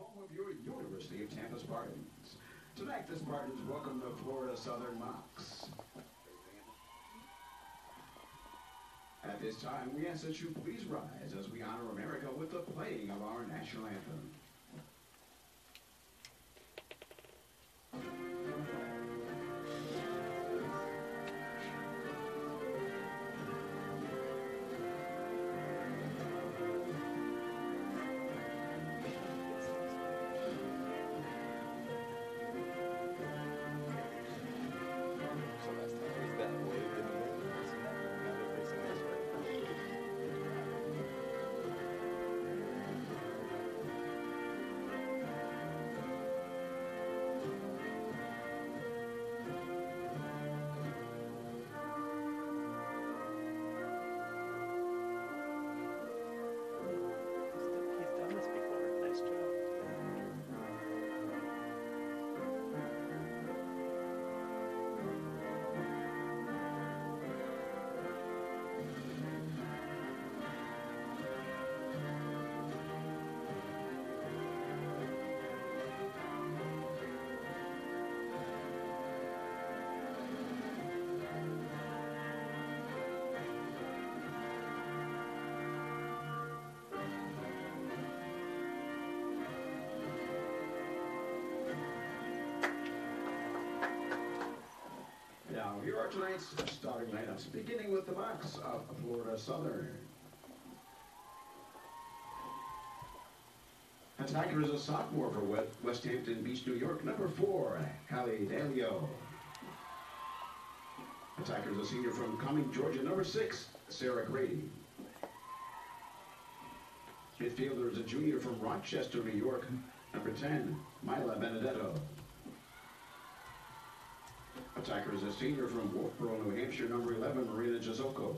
home of your University of Tampa Spartans. Tonight, the Spartans welcome the Florida Southern Mocs. At this time, we ask that you please rise as we honor America with the playing of our national anthem. He's done this before. Nice job. Now, here are tonight's starting lineups, beginning with the Mocs of Florida Southern. Attacker is a sophomore for West Hampton Beach, New York, number 4, Hallie Dalio. Attacker is a senior from Cumming, Georgia, number 6, Sarah Grady. Midfielder is a junior from Rochester, New York, number 10, Mila Benedetto. Attacker is a senior from Wolfboro, New Hampshire, number 11, Marina Jazokos.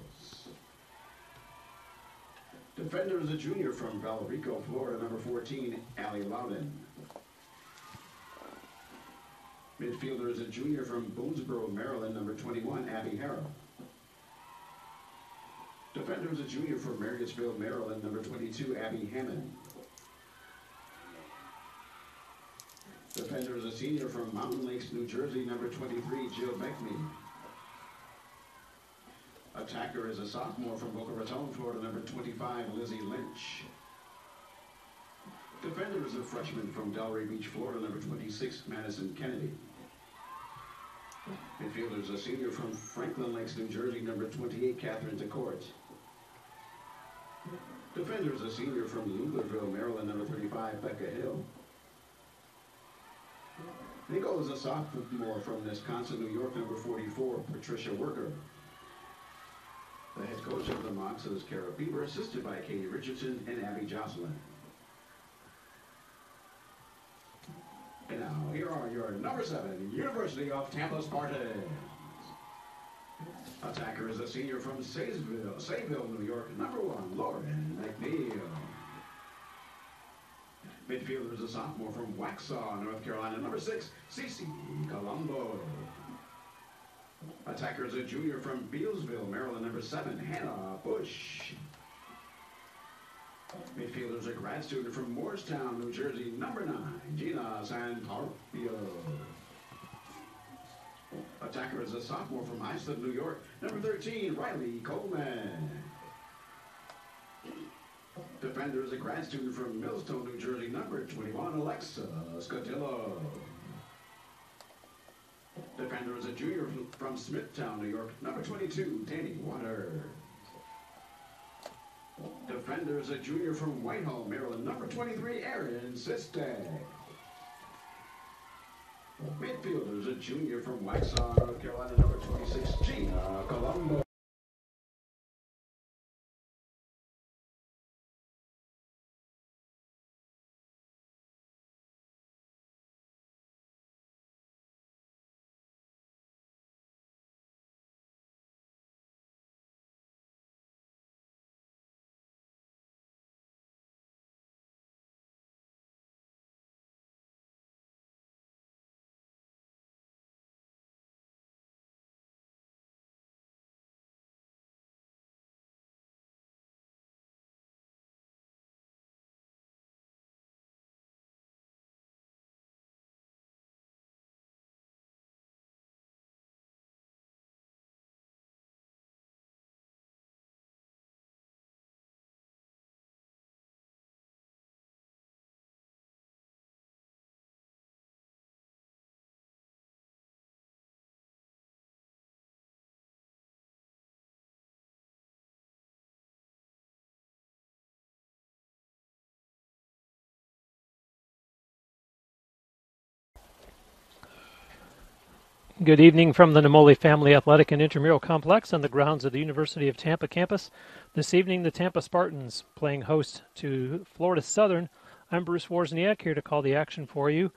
Defender is a junior from Valrico, Florida, number 14, Allie Loudon. Midfielder is a junior from Boonesboro, Maryland, number 21, Abby Harrell. Defender is a junior from Marriottsville, Maryland, number 22, Abby Hammond. Defender is a senior from Mountain Lakes, New Jersey, number 23, Jill Beckney. Attacker is a sophomore from Boca Raton, Florida, number 25, Lizzie Lynch. Defender is a freshman from Delray Beach, Florida, number 26, Madison Kennedy. Midfielder is a senior from Franklin Lakes, New Jersey, number 28, Catherine DeCourt. Defender is a senior from Louisville, Maryland, number 35, Becca Hill. Nicole is a sophomore from Wisconsin, New York, number 44, Patricia Worker. The head coach of the Mocs is Kara Bieber, assisted by Katie Richardson and Abby Jocelyn. And now, here are your number 7, University of Tampa Spartans. Attacker is a senior from Sayville, New York, number 1, Lauren McNeil. Midfielder is a sophomore from Waxhaw, North Carolina, number 6, Cece Colombo. Attacker is a junior from Bealsville, Maryland, number 7, Hannah Bush. Midfielder is a grad student from Moorestown, New Jersey, number 9, Gina Santarpio. Attacker is a sophomore from Iceland, New York, number 13, Riley Coleman. Defender is a grad student from Millstone, New Jersey, number 21, Alexa Scotillo. Defender is a junior from Smithtown, New York, number 22, Danny Waters. Defender is a junior from Whitehall, Maryland, number 23, Aaron Sistek. Midfielder is a junior from Waxhaw, North Carolina, number 26, Gina Colombo. Good evening from the Namoli Family Athletic and Intramural Complex on the grounds of the University of Tampa campus. This evening, the Tampa Spartans playing host to Florida Southern. I'm Bruce Wozniak here to call the action for you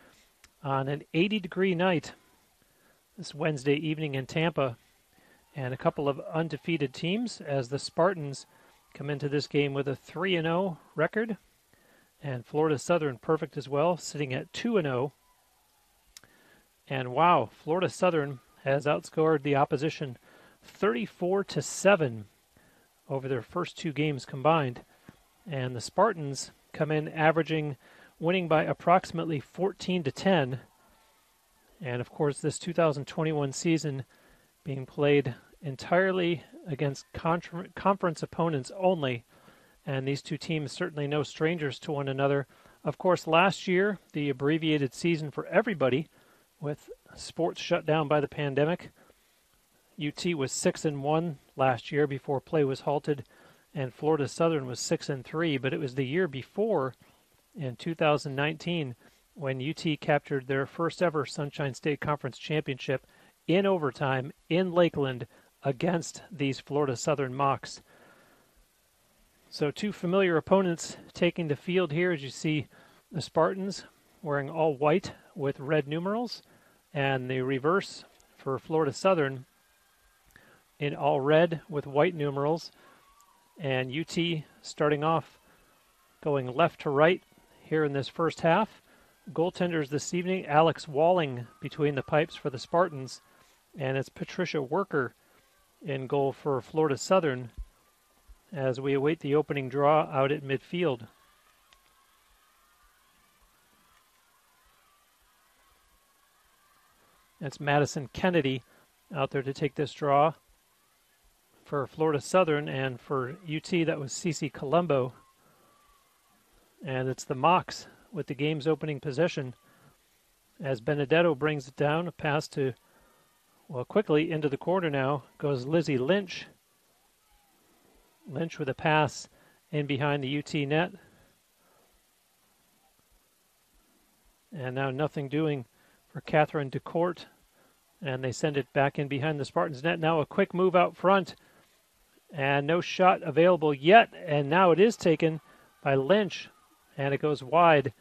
on an 80-degree night this Wednesday evening in Tampa, and a couple of undefeated teams as the Spartans come into this game with a 3-0 record, and Florida Southern perfect as well, sitting at 2-0. And wow, Florida Southern has outscored the opposition 34-7 over their first two games combined. And the Spartans come in averaging, winning by approximately 14-10. And of course, this 2021 season being played entirely against conference opponents only. And these two teams certainly no strangers to one another. Of course, last year, the abbreviated season for everybody, with sports shut down by the pandemic, UT was 6-1 last year before play was halted, and Florida Southern was 6-3. But it was the year before, in 2019, when UT captured their first ever Sunshine State Conference championship in overtime in Lakeland against these Florida Southern Mocs. So two familiar opponents taking the field here, as you see the Spartans wearing all white with red numerals, and the reverse for Florida Southern in all red with white numerals. And UT starting off going left to right here in this first half. Goaltenders this evening, Alex Walling between the pipes for the Spartans, and it's Patricia Worker in goal for Florida Southern as we await the opening draw out at midfield. It's Madison Kennedy out there to take this draw for Florida Southern, and for UT that was Cece Colombo. And it's the Mocs with the game's opening possession as Benedetto brings it down, a pass to, well, quickly into the corner now goes Lizzie Lynch. Lynch with a pass in behind the UT net. And now nothing doing for Catherine DeCourt, and they send it back in behind the Spartans net. Now a quick move out front, and no shot available yet, and now it is taken by Lynch, and it goes wide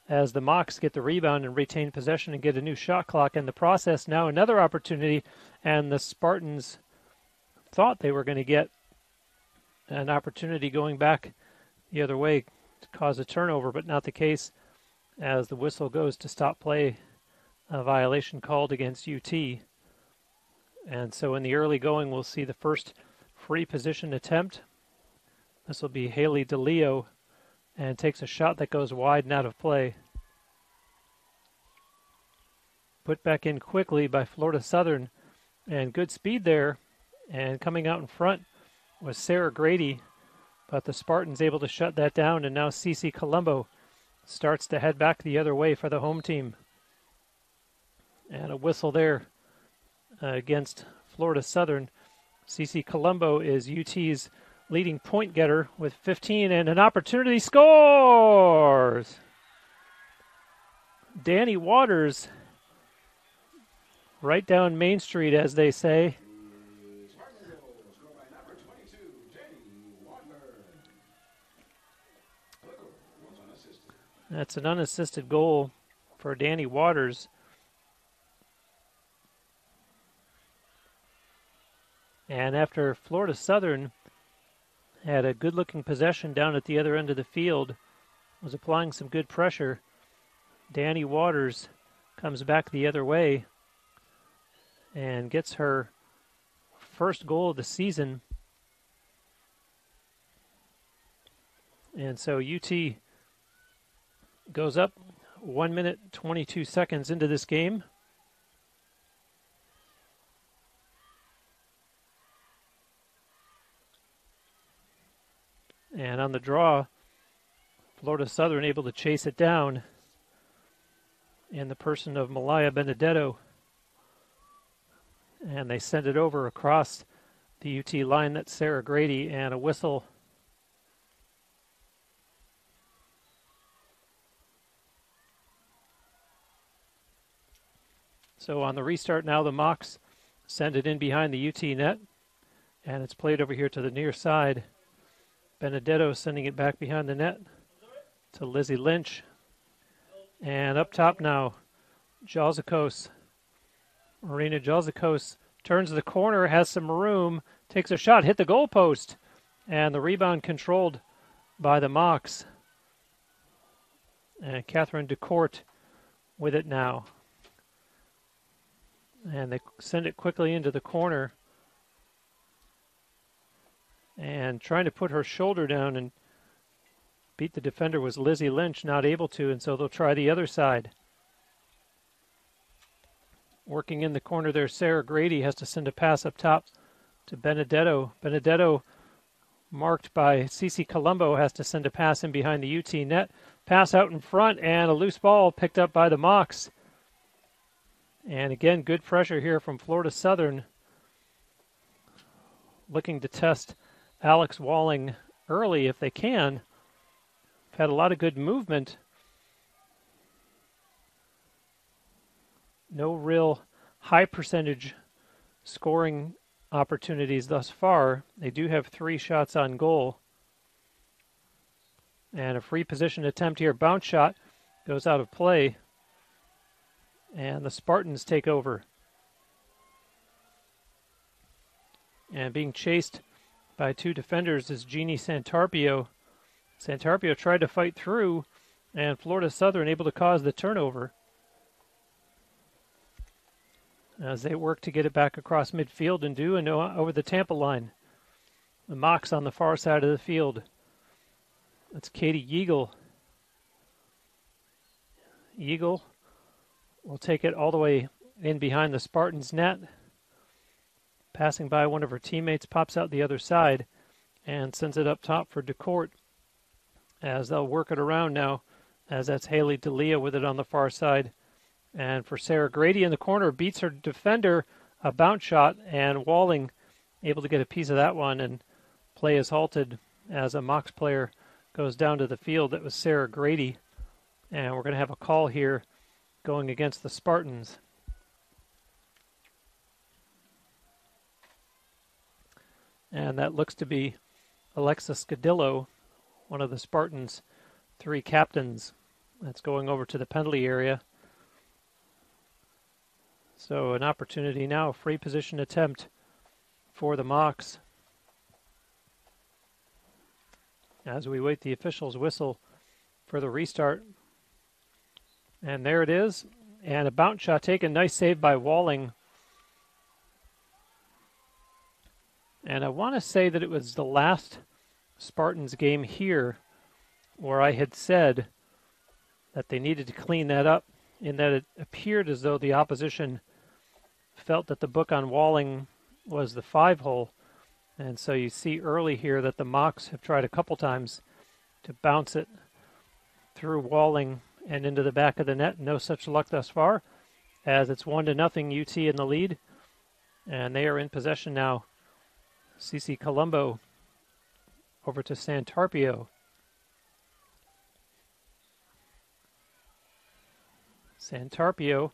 as the Mocs get the rebound and retain possession and get a new shot clock in the process. Now another opportunity, and the Spartans thought they were going to get an opportunity going back the other way to cause a turnover, but not the case, as the whistle goes to stop play, a violation called against UT. And so in the early going, we'll see the first free position attempt. This will be Haley DeLeo, and takes a shot that goes wide and out of play. Put back in quickly by Florida Southern, and good speed there, and coming out in front was Sarah Grady, but the Spartans able to shut that down, and now Cece Colombo starts to head back the other way for the home team. And a whistle there against Florida Southern. Cece Colombo is UT's leading point getter with 15, and an opportunity, scores! Danny Waters, right down Main Street, as they say. That's an unassisted goal for Danny Waters. And after Florida Southern had a good-looking possession down at the other end of the field, was applying some good pressure, Danny Waters comes back the other way and gets her first goal of the season. And so UT goes up 1 minute, 22 seconds into this game. And on the draw, Florida Southern able to chase it down in the person of Malaya Benedetto. And they send it over across the UT line. That's Sarah Grady, and a whistle. So on the restart now, the Mocs send it in behind the UT net, and it's played over here to the near side. Benedetto sending it back behind the net to Lizzie Lynch. And up top now, Jalzakos. Marina Jalzakos turns the corner, has some room, takes a shot, hit the goalpost, and the rebound controlled by the Mocs. And Catherine DeCourt with it now. And they send it quickly into the corner. And trying to put her shoulder down and beat the defender was Lizzie Lynch, not able to, and so they'll try the other side. Working in the corner there, Sarah Grady has to send a pass up top to Benedetto. Benedetto, marked by Cece Colombo, has to send a pass in behind the UT net. Pass out in front, and a loose ball picked up by the Mocs. And again, good pressure here from Florida Southern, looking to test Alex Walling early if they can. Had a lot of good movement. No real high percentage scoring opportunities thus far. They do have 3 shots on goal. And a free position attempt here. Bounce shot goes out of play. And the Spartans take over. And being chased by 2 defenders is Jeannie Santarpio. Santarpio tried to fight through, and Florida Southern able to cause the turnover as they work to get it back across midfield and over the Tampa line. The Mocs on the far side of the field. That's Katie Yeagle. Yeagle will take it all the way in behind the Spartans' net. Passing by one of her teammates, pops out the other side and sends it up top for DeCourt, as they'll work it around now, as that's Haley D'Elia with it on the far side. And for Sarah Grady in the corner, beats her defender, a bounce shot, and Walling able to get a piece of that one, and play is halted as a Mocs player goes down to the field. That was Sarah Grady, and we're going to have a call here going against the Spartans. And that looks to be Alexa Scadillo, one of the Spartans' 3 captains. That's going over to the penalty area. So an opportunity now, free position attempt for the Mocs. As we wait the official's whistle for the restart. And there it is. And a bounce shot taken. Nice save by Walling. And I want to say that it was the last Spartans game here where I had said that they needed to clean that up, in that it appeared as though the opposition felt that the book on Walling was the 5-hole. And so you see early here that the Mocs have tried a couple times to bounce it through Walling and into the back of the net. No such luck thus far, as it's 1-0 UT in the lead. And they are in possession now. Cece Colombo over to Santarpio. Santarpio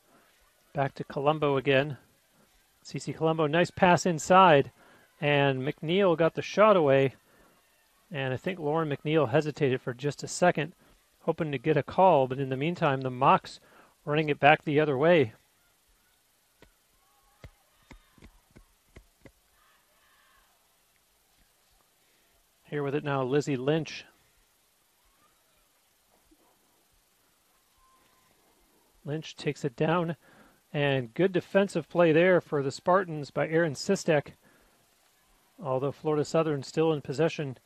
back to Colombo again. Cece Colombo, nice pass inside. And McNeil got the shot away. And I think Lauren McNeil hesitated for just a second, hoping to get a call. But in the meantime, the Mocs running it back the other way. Here with it now, Lizzie Lynch. Lynch takes it down, and good defensive play there for the Spartans by Erin Sistek. Although Florida Southern still in possession,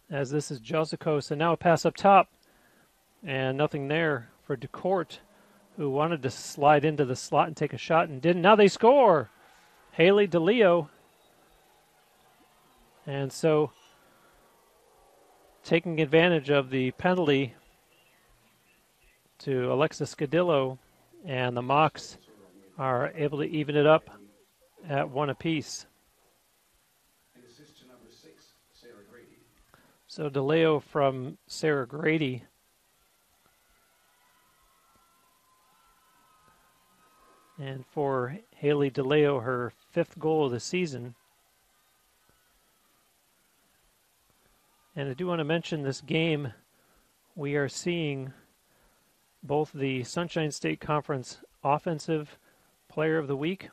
as this is Jalzakos, and now a pass up top, and nothing there for DeCourt, who wanted to slide into the slot and take a shot and didn't. Now they score! Haley DeLeo. And so, taking advantage of the penalty to Alexa Scadillo, and the Mocs are able to even it up at 1 apiece. Assist to number 6, Sarah Grady. So DeLeo from Sarah Grady. And for Haley DeLeo, her 5th goal of the season. And I do want to mention this game. We are seeing both the Sunshine State Conference Offensive Player of the Week,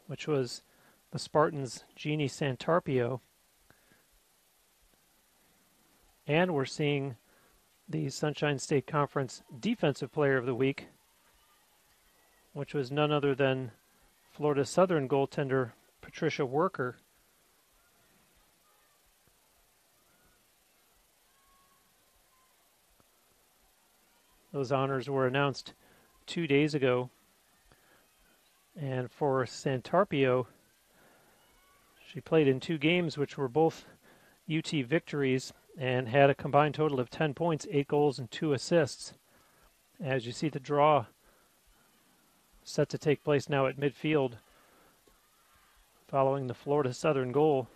which was the Spartans' Jeannie Santarpio, and we're seeing the Sunshine State Conference Defensive Player of the Week, which was none other than Florida Southern goaltender Patricia Worker. Those honors were announced 2 days ago. And for Santarpio, she played in 2 games, which were both UT victories, and had a combined total of 10 points, 8 goals, and 2 assists. As you see the draw set to take place now at midfield following the Florida Southern goal,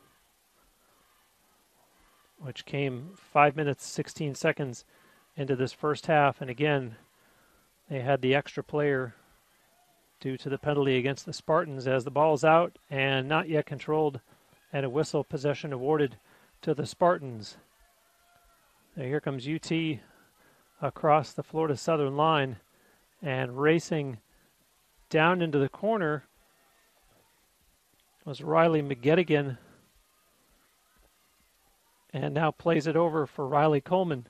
which came 5 minutes, 16 seconds into this first half. And again, they had the extra player due to the penalty against the Spartans as the ball's out and not yet controlled, and a whistle, possession awarded to the Spartans. Now here comes UT across the Florida Southern line and racing down into the corner was Riley McGettigan, and now plays it over for Riley Coleman.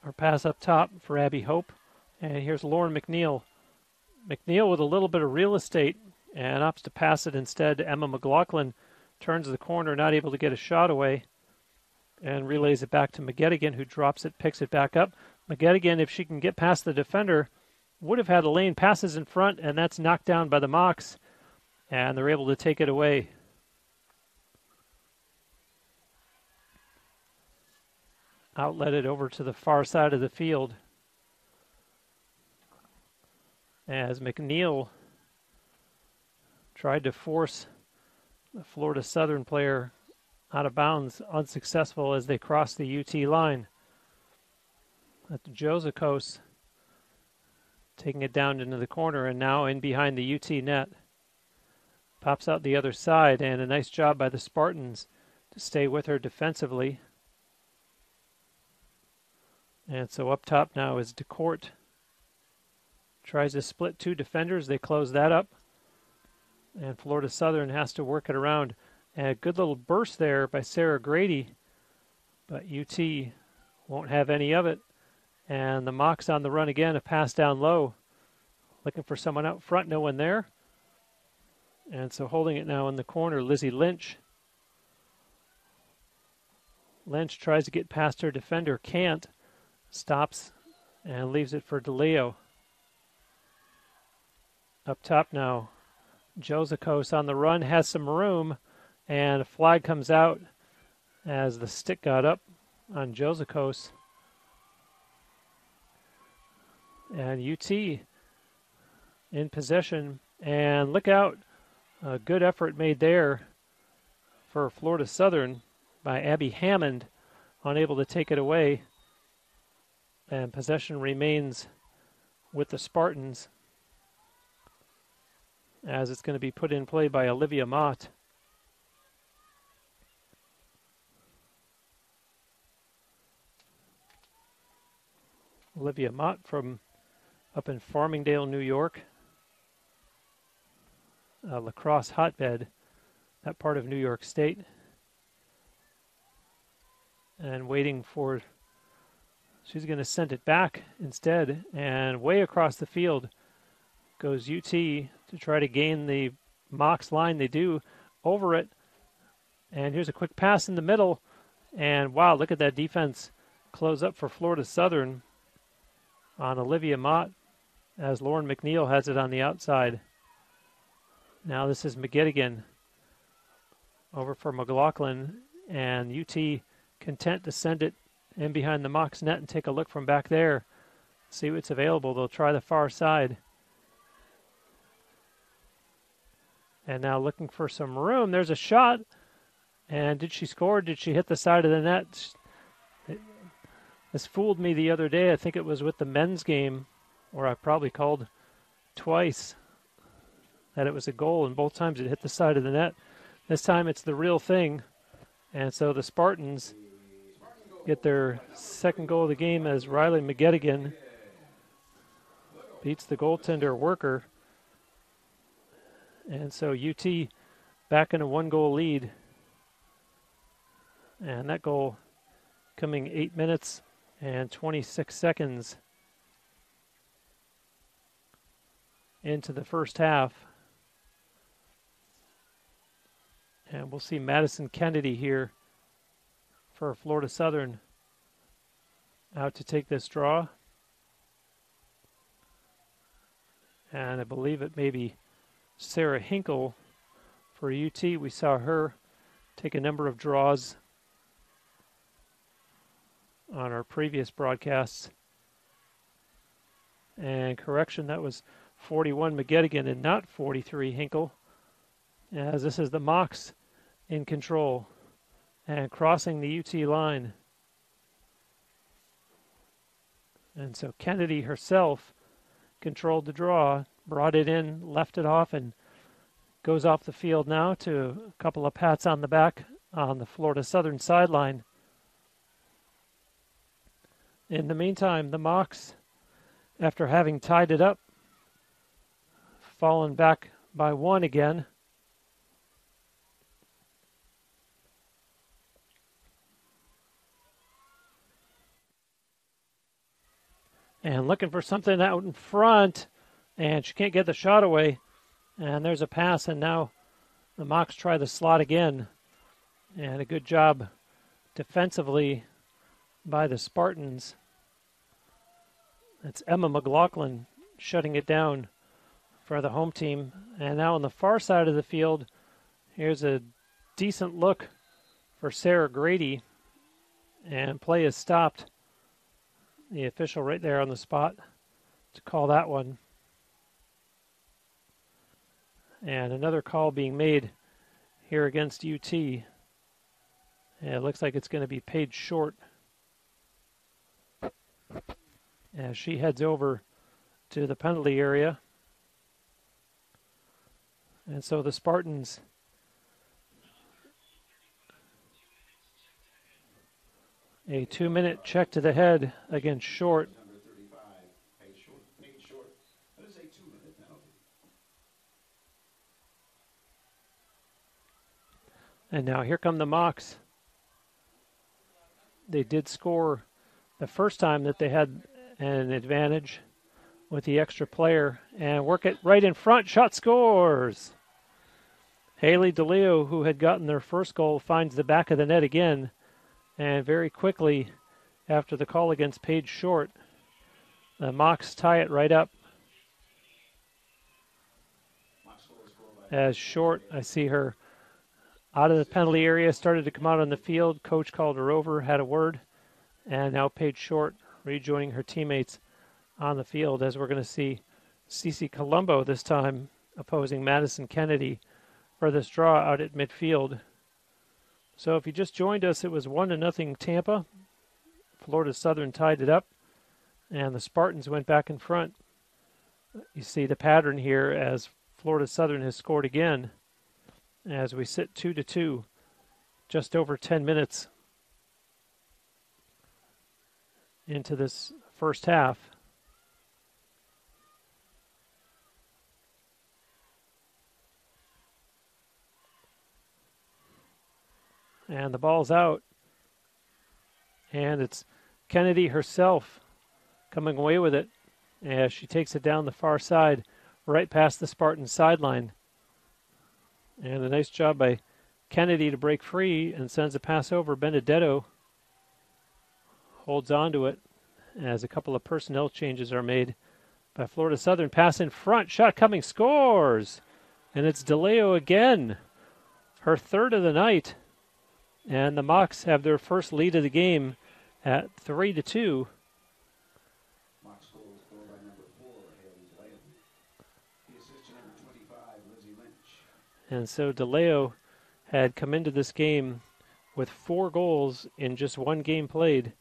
Our pass up top for Abby Hope, and here's Lauren McNeil. McNeil with a little bit of real estate and opts to pass it instead. Emma McLaughlin turns the corner, not able to get a shot away, and relays it back to McGettigan, who drops it, picks it back up. McGettigan, if she can get past the defender, would have had a lane, passes in front, and that's knocked down by the Mocs, and they're able to take it away. Outletted over to the far side of the field as McNeil tried to force the Florida Southern player out of bounds, unsuccessful as they crossed the UT line. At the Josicos taking it down into the corner and now in behind the UT net. Pops out the other side, and a nice job by the Spartans to stay with her defensively. And so up top now is DeCourt. Tries to split 2 defenders. They close that up. And Florida Southern has to work it around. And a good little burst there by Sarah Grady. But UT won't have any of it. And the Mocs on the run again, a pass down low. Looking for someone out front, no one there. And so holding it now in the corner, Lizzie Lynch. Lynch tries to get past her defender, can't. Stops and leaves it for DeLeo. Up top now, Josicos on the run, has some room, and a flag comes out as the stick got up on Josicos. And UT in possession, and look out, a good effort made there for Florida Southern by Abby Hammond, unable to take it away. And possession remains with the Spartans as it's going to be put in play by Olivia Mott. Olivia Mott from up in Farmingdale, New York. A lacrosse hotbed, that part of New York State. And waiting for... She's going to send it back instead, and way across the field goes UT to try to gain the Mocs line. They do, over it, and here's a quick pass in the middle, and wow, look at that defense close up for Florida Southern on Olivia Mott as Lauren McNeil has it on the outside. Now this is McGettigan over for McLaughlin, and UT content to send it in behind the Mocs net and take a look from back there. See what's available. They'll try the far side. And now looking for some room. There's a shot. And did she score? Did she hit the side of the net? This fooled me the other day. I think it was with the men's game where I probably called twice that it was a goal, and both times it hit the side of the net. This time it's the real thing, and so the Spartans get their second goal of the game as Riley McGettigan beats the goaltender Worker. And so UT back in a 1-goal lead. And that goal coming 8 minutes and 26 seconds into the first half. And we'll see Madison Kennedy here for Florida Southern out to take this draw. And I believe it may be Sarah Hinkle for UT. We saw her take a number of draws on our previous broadcasts. And correction, that was 41 McGettigan and not 43 Hinkle, as this is the Mocs in control and crossing the UT line. And so Kennedy herself controlled the draw, brought it in, left it off, and goes off the field now to a couple of pats on the back on the Florida Southern sideline. In the meantime, the Mocs, after having tied it up, fallen back by 1 again. And looking for something out in front, and she can't get the shot away. And there's a pass, and now the Mocs try the slot again. And a good job defensively by the Spartans. It's Emma McLaughlin shutting it down for the home team. And now on the far side of the field, here's a decent look for Sarah Grady. And play is stopped. The official right there on the spot to call that one. And another call being made here against UT. And it looks like it's going to be Paige Short as she heads over to the penalty area. And so the Spartans a 2-minute check to the head against Short. Number 35, Paige Short. That is a 2-minute penalty. And now here come the Mocs. They did score the first time that they had an advantage with the extra player, and work it right in front. Shot scores. Haley DeLeo, who had gotten their first goal, finds the back of the net again. And very quickly, after the call against Paige Short, the Mocs tie it right up. As Short, I see her out of the penalty area, started to come out on the field. Coach called her over, had a word. And now Paige Short rejoining her teammates on the field, as we're going to see Cece Colombo this time opposing Madison Kennedy for this draw out at midfield. So if you just joined us, it was 1-0 Tampa. Florida Southern tied it up, and the Spartans went back in front. You see the pattern here as Florida Southern has scored again as we sit 2-2, just over 10 minutes into this first half. And the ball's out. And it's Kennedy herself coming away with it as she takes it down the far side, right past the Spartan sideline. And a nice job by Kennedy to break free and sends a pass over. Benedetto holds on to it as a couple of personnel changes are made by Florida Southern. Pass in front, shot coming, scores! And it's DeLeo again, her third of the night. And the Mocs have their first lead of the game at 3-2. Mocs goal scored by number 4, Haley DeLeo. The assist to number 25, Lizzie Lynch. And so DeLeo had come into this game with 4 goals in just one game played.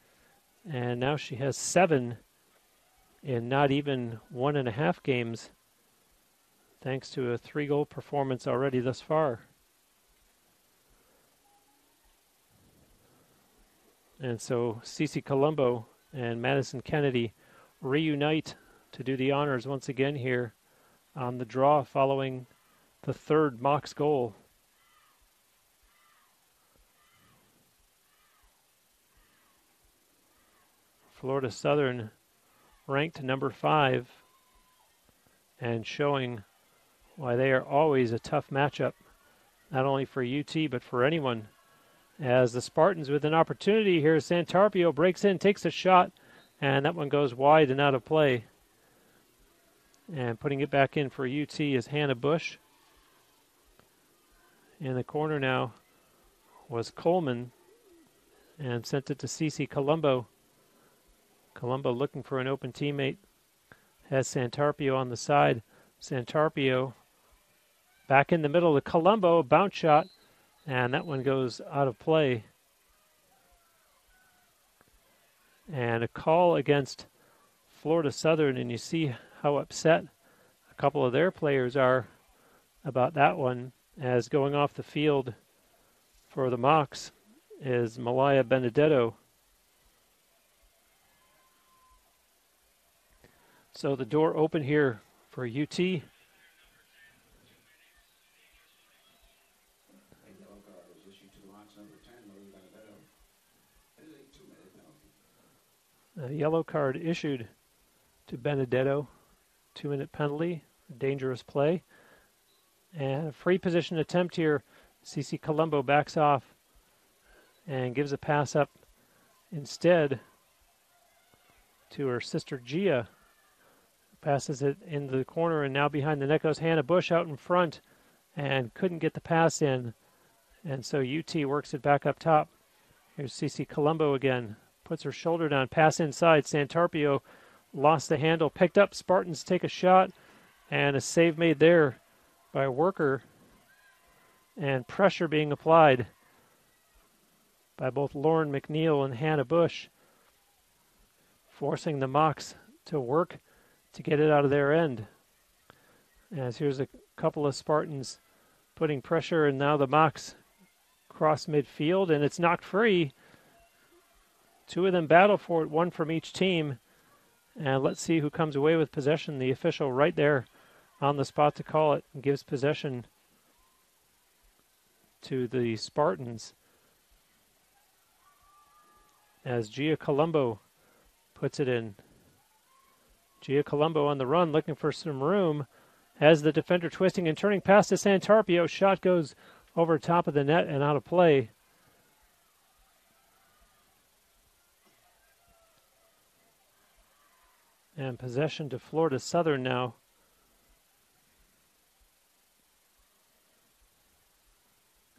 And now she has 7 in not even 1.5 games thanks to a 3-goal performance already thus far. And so Cece Colombo and Madison Kennedy reunite to do the honors once again here on the draw following the third Mocs goal. Florida Southern ranked number 5 and showing why they are always a tough matchup, not only for UT but for anyone. As the Spartans with an opportunity here, Santarpio breaks in, takes a shot, and that one goes wide and out of play. And putting it back in for UT is Hannah Bush. In the corner now was Coleman and sent it to Cece Colombo. Colombo looking for an open teammate. Has Santarpio on the side. Santarpio back in the middle of Colombo, bounce shot, and that one goes out of play. And a call against Florida Southern, and you see how upset a couple of their players are about that one, as going off the field for the Mocs is Malaya Benedetto. So the door open here for UT. A yellow card issued to Benedetto. 2-minute penalty, dangerous play. And a free position attempt here. Cece Colombo backs off and gives a pass up instead to her sister Gia. Passes it into the corner, and now behind the net goes Hannah Bush out in front and couldn't get the pass in. And so UT works it back up top. Here's Cece Colombo again. Puts her shoulder down, pass inside. Santarpio lost the handle, picked up. Spartans take a shot, and a save made there by Worker. And pressure being applied by both Lauren McNeil and Hannah Bush, forcing the Mocs to work to get it out of their end. As here's a couple of Spartans putting pressure, and now the Mocs cross midfield, and it's knocked free. 2 of them battle for it, 1 from each team. And let's see who comes away with possession. The official right there on the spot to call it and gives possession to the Spartans. As Gia Colombo puts it in. Gia Colombo on the run, looking for some room. Has the defender twisting and turning past to Santarpio. Shot goes over top of the net and out of play. And possession to Florida Southern now.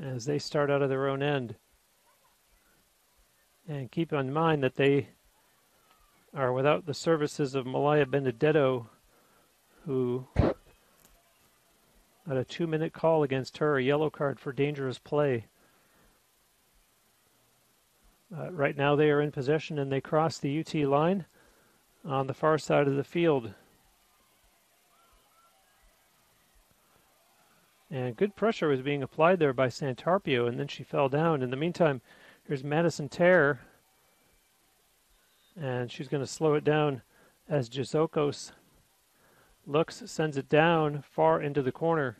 As they start out of their own end. And keep in mind that they are without the services of Malaya Benedetto, who had a 2-minute call against her, a yellow card for dangerous play. Right now they are in possession, and they cross the UT line on the far side of the field. And good pressure was being applied there by Santarpio, and then she fell down. In the meantime, here's Madison Terre, and she's going to slow it down as Jazokos looks, sends it down far into the corner.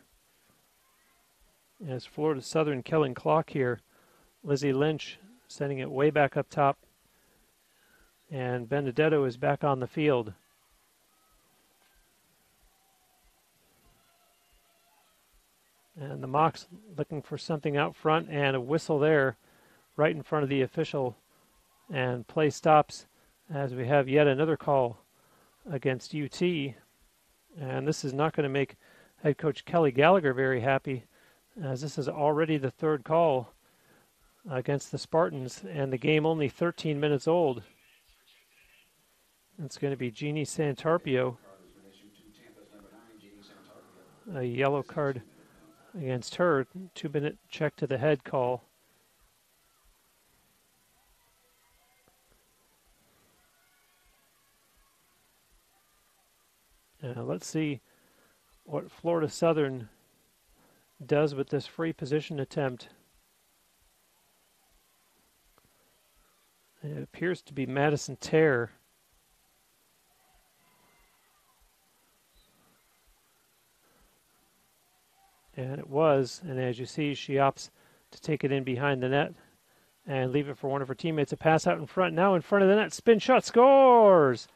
As Florida Southern killing clock here, Lizzie Lynch sending it way back up top. And Benedetto is back on the field. And the Mocs looking for something out front, and a whistle there right in front of the official. And play stops as we have yet another call against UT. And this is not going to make head coach Kelly Gallagher very happy, as this is already the third call against the Spartans, and the game only 13 minutes old. It's going to be Jeannie Santarpio. A yellow card against her. 2-minute check to the head call. Let's see what Florida Southern does with this free position attempt. It appears to be Madison Terre. And it was, and as you see, she opts to take it in behind the net and leave it for one of her teammates. A pass out in front, now in front of the net, spin shot, scores!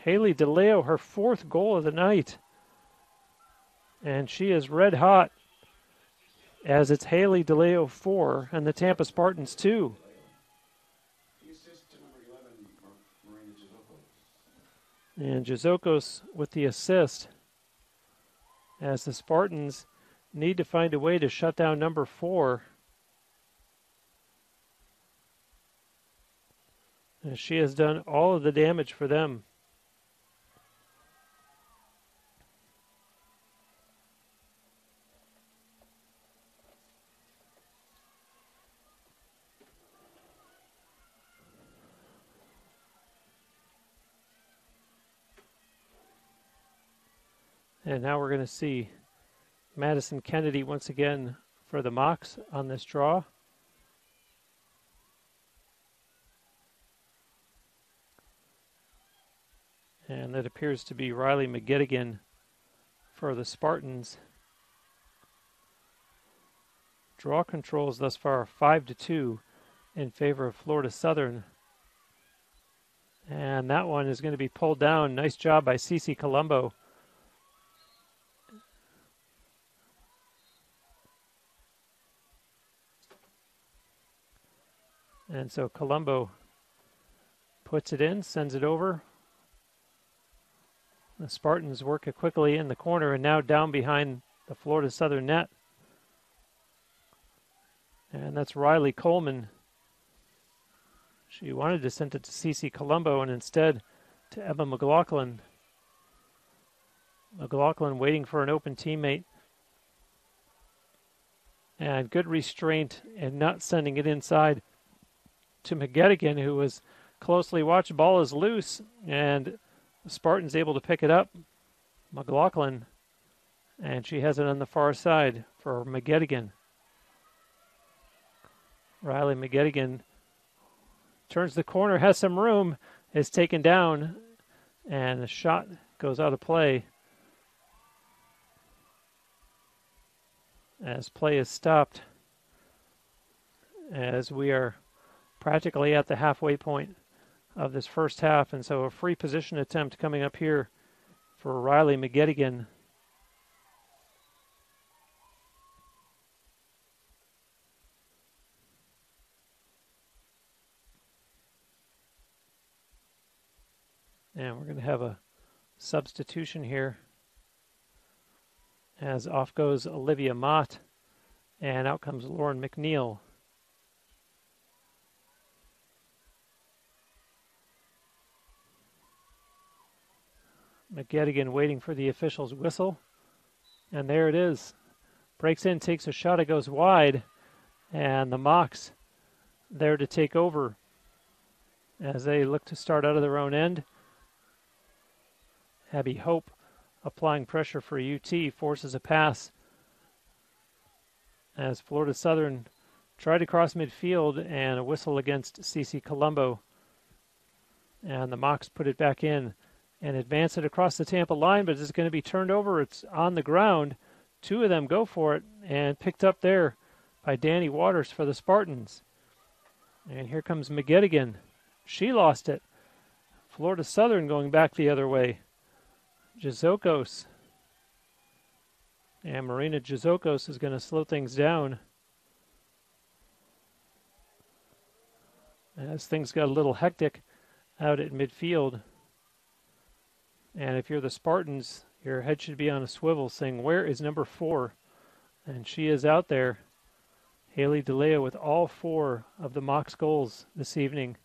Haley DeLeo, her 4th goal of the night. And she is red hot, as it's Haley DeLeo 4 and the Tampa Spartans 2. And Jazokos with the assist, as the Spartans need to find a way to shut down number 4. And she has done all of the damage for them. And now we're going to see Madison Kennedy once again for the Mocs on this draw. And that appears to be Riley McGettigan for the Spartans. Draw controls thus far 5-2 in favor of Florida Southern. And that one is going to be pulled down. Nice job by Cece Colombo. And so Colombo puts it in, sends it over. The Spartans work it quickly in the corner and now down behind the Florida Southern net. And that's Riley Coleman. She wanted to send it to Cece Colombo and instead to Emma McLaughlin. McLaughlin waiting for an open teammate. And good restraint and not sending it inside to McGettigan, who was closely watched. Ball is loose, and the Spartans able to pick it up. McLaughlin, and she has it on the far side for McGettigan. Riley McGettigan turns the corner, has some room, is taken down, and the shot goes out of play as play is stopped, as we are practically at the halfway point of this first half. And so a free position attempt coming up here for Riley McGettigan. And we're going to have a substitution here, as off goes Olivia Mott and out comes Lauren McNeil. McGettigan waiting for the official's whistle. And there it is. Breaks in, takes a shot, it goes wide. And the Mocs there to take over as they look to start out of their own end. Abby Hope applying pressure for UT, forces a pass as Florida Southern tried to cross midfield, and a whistle against Cece Colombo. And the Mocs put it back in and advance it across the Tampa line, but it's going to be turned over. It's on the ground. Two of them go for it, and picked up there by Danny Waters for the Spartans. And here comes McGettigan. She lost it. Florida Southern going back the other way. Jazokos. And Marina Jazokos is going to slow things down as things got a little hectic out at midfield. And if you're the Spartans, your head should be on a swivel saying, where is number 4? And she is out there. Haley DeLeo with all 4 of the Mocs goals this evening.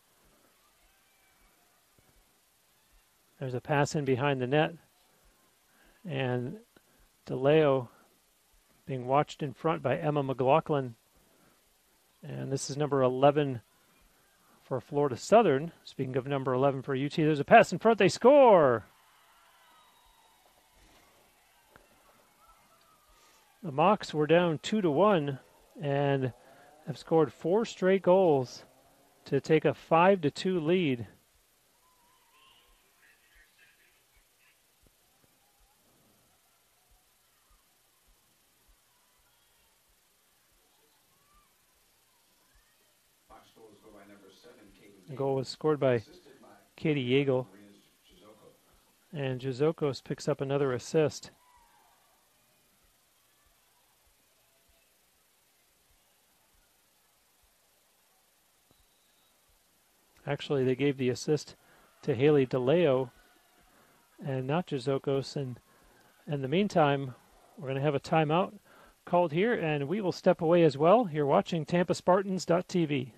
There's a pass in behind the net. And DeLeo being watched in front by Emma McLaughlin. And this is number 11 for Florida Southern. Speaking of number 11 for UT, there's a pass in front. They score! The Mocs were down 2-1 and have scored 4 straight goals to take a 5-2 lead. The goal was scored by Katie Yeagle, and Jazokos picks up another assist. Actually, they gave the assist to Haley DeLeo and not Jazokos. And in the meantime, we're going to have a timeout called here, and we will step away as well. You're watching TampaSpartans.tv.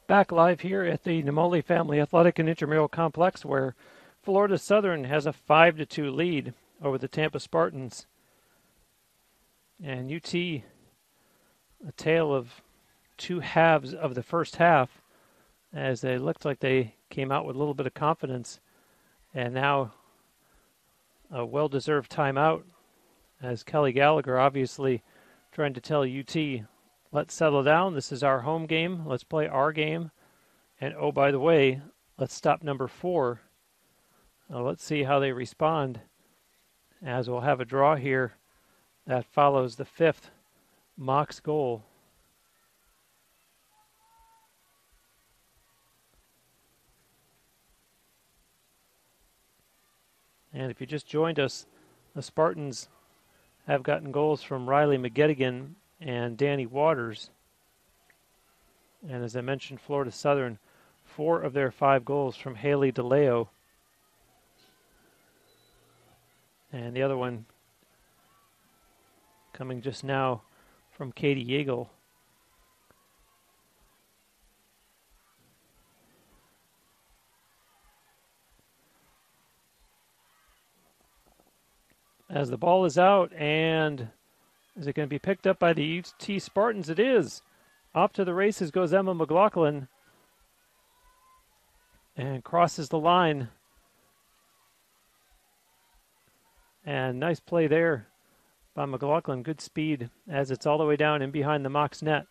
Back live here at the Namoli Family Athletic and Intramural Complex, where Florida Southern has a 5-2 lead over the Tampa Spartans. And UT, a tale of two halves of the first half, as they looked like they came out with a little bit of confidence. And now a well-deserved timeout, as Kelly Gallagher obviously trying to tell UT, let's settle down. This is our home game. Let's play our game. And oh, by the way, let's stop number 4. Let's see how they respond, as we'll have a draw here that follows the 5th Mocs goal. And if you just joined us, the Spartans have gotten goals from Riley McGettigan and Danny Waters. And as I mentioned, Florida Southern, 4 of their 5 goals from Haley DeLeo. And the other one coming just now from Katie Yeagle. As the ball is out, and is it going to be picked up by the UT Spartans? It is. Off to the races goes Emma McLaughlin and crosses the line. And nice play there by McLaughlin. Good speed as it's all the way down in behind the Mocs net.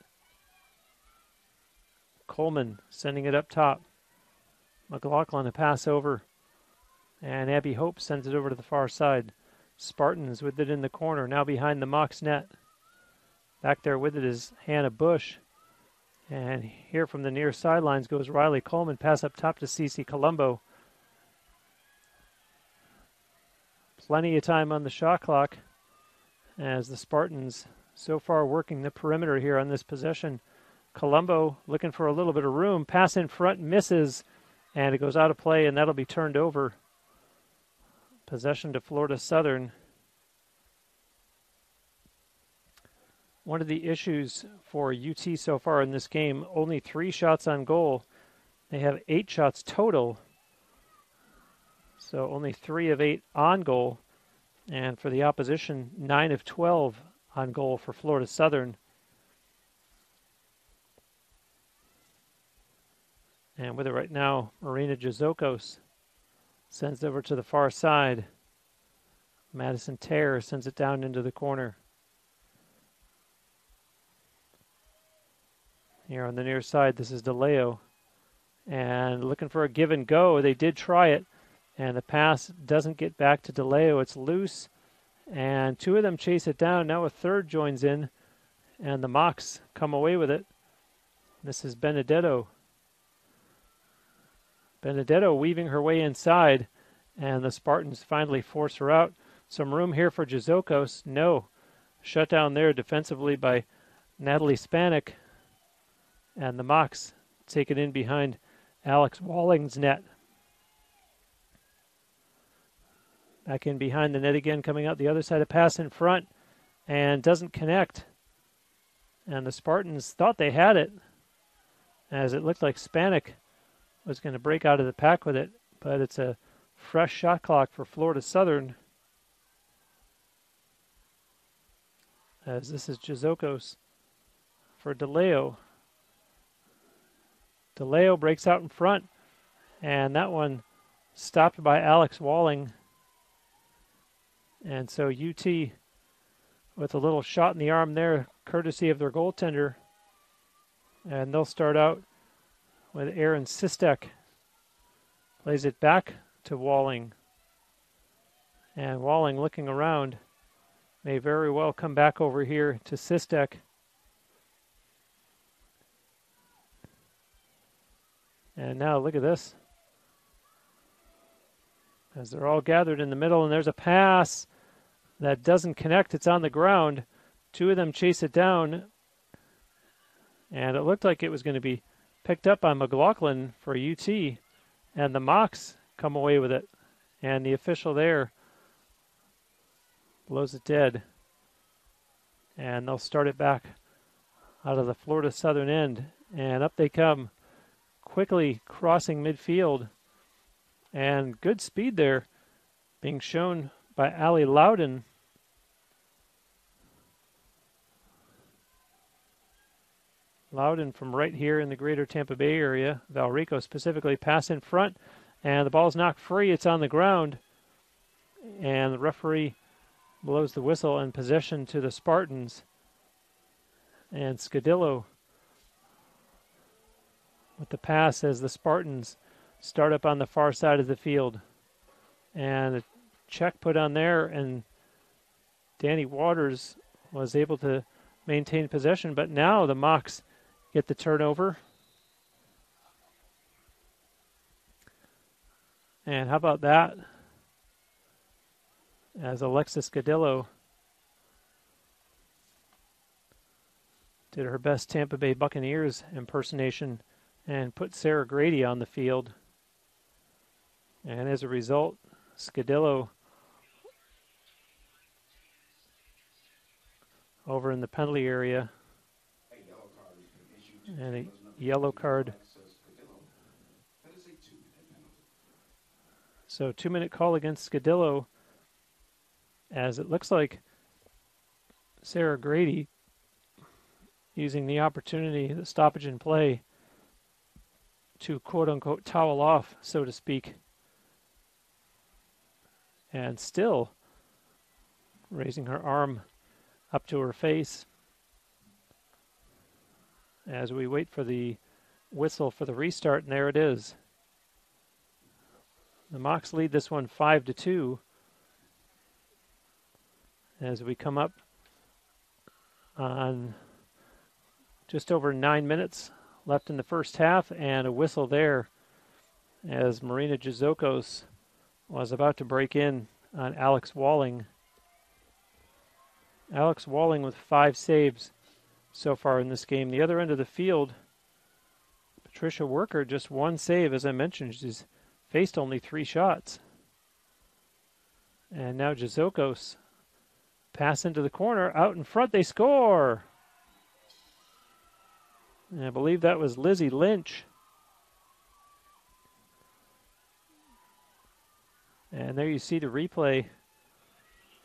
Coleman sending it up top. McLaughlin a pass over. And Abby Hope sends it over to the far side. Spartans with it in the corner, now behind the Mocs net. Back there with it is Hannah Bush. And here from the near sidelines goes Riley Coleman. Pass up top to Cece Colombo. Plenty of time on the shot clock as the Spartans so far working the perimeter here on this possession. Colombo looking for a little bit of room. Pass in front, misses, and it goes out of play, and that'll be turned over. Possession to Florida Southern. one of the issues for UT so far in this game, only 3 shots on goal. They have 8 shots total, so only 3 of 8 on goal. And for the opposition, 9 of 12 on goal for Florida Southern. And with it right now, Marina Jazokos sends it over to the far side. Madison Terre sends it down into the corner. Here on the near side, this is DeLeo. And looking for a give and go. They did try it. And the pass doesn't get back to DeLeo. It's loose. And 2 of them chase it down. Now a third joins in. And the Mocs come away with it. This is Benedetto. Benedetto weaving her way inside. And the Spartans finally force her out. Some room here for Jazokos. No. Shut down there defensively by Natalie Spanik. And the Mocs take it in behind Alex Walling's net. Back in behind the net again, coming out the other side. A pass in front and doesn't connect. And the Spartans thought they had it, as it looked like Spanik was going to break out of the pack with it. But it's a fresh shot clock for Florida Southern, as this is Jazokos for DeLeo. DeLeo breaks out in front, and that one stopped by Alex Walling. And so UT with a little shot in the arm there, courtesy of their goaltender. And they'll start out with Aaron Sistek. Plays it back to Walling. And Walling, looking around, may very well come back over here to Sistek. And now look at this. As they're all gathered in the middle, and there's a pass that doesn't connect. It's on the ground. 2 of them chase it down. And it looked like it was going to be picked up by McLaughlin for UT. And the Mocs come away with it. And the official there blows it dead. And they'll start it back out of the Florida Southern end. And up they come, quickly crossing midfield. And good speed there being shown by Allie Loudon. Loudon from right here in the greater Tampa Bay area, Valrico specifically, pass in front, and the ball's knocked free. It's on the ground, and the referee blows the whistle and possession to the Spartans. And Scadillo with the pass as the Spartans start up on the far side of the field. And a check put on there, and Danny Waters was able to maintain possession, but now the Mocs get the turnover. And how about that? As Alexis Cadillo did her best Tampa Bay Buccaneers impersonation and put Sarah Grady on the field. And as a result, Scadillo over in the penalty area. And a yellow card. So 2-minute call against Scadillo, as it looks like Sarah Grady using the opportunity, the stoppage in play, to quote-unquote towel off, so to speak. And still raising her arm up to her face as we wait for the whistle for the restart, and there it is. The Mocs lead this one 5-2 as we come up on just over 9 minutes left in the first half, and a whistle there as Marina Jazokos was about to break in on Alex Walling. Alex Walling with 5 saves so far in this game. The other end of the field, Patricia Worker, just 1 save. As I mentioned, she's faced only 3 shots. And now Jazokos pass into the corner. Out in front, they score. And I believe that was Lizzie Lynch. And there you see the replay.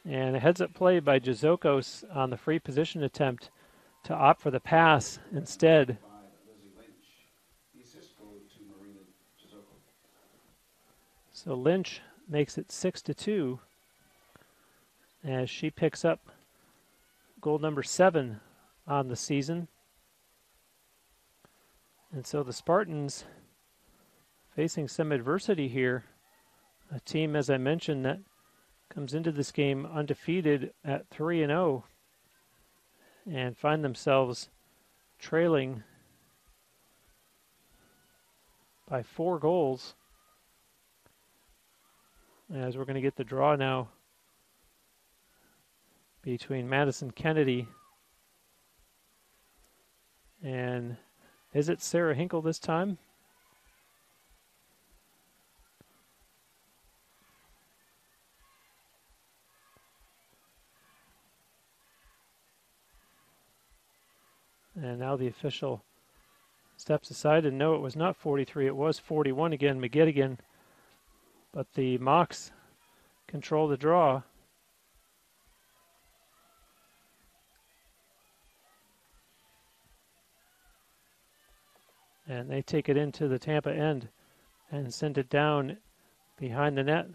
And a heads-up play by Jazokos on the free position attempt to opt for the pass instead. So Lynch makes it 6-2 as she picks up goal number 7 on the season. And so the Spartans facing some adversity here. A team, as I mentioned, that comes into this game undefeated at 3-0 and find themselves trailing by 4 goals. As we're going to get the draw now between Madison Kennedy and, is it Sarah Hinkle this time? And now the official steps aside, and no, it was not 43, it was 41 again, McGettigan. But the Mocs control the draw. And they take it into the Tampa end and send it down behind the net.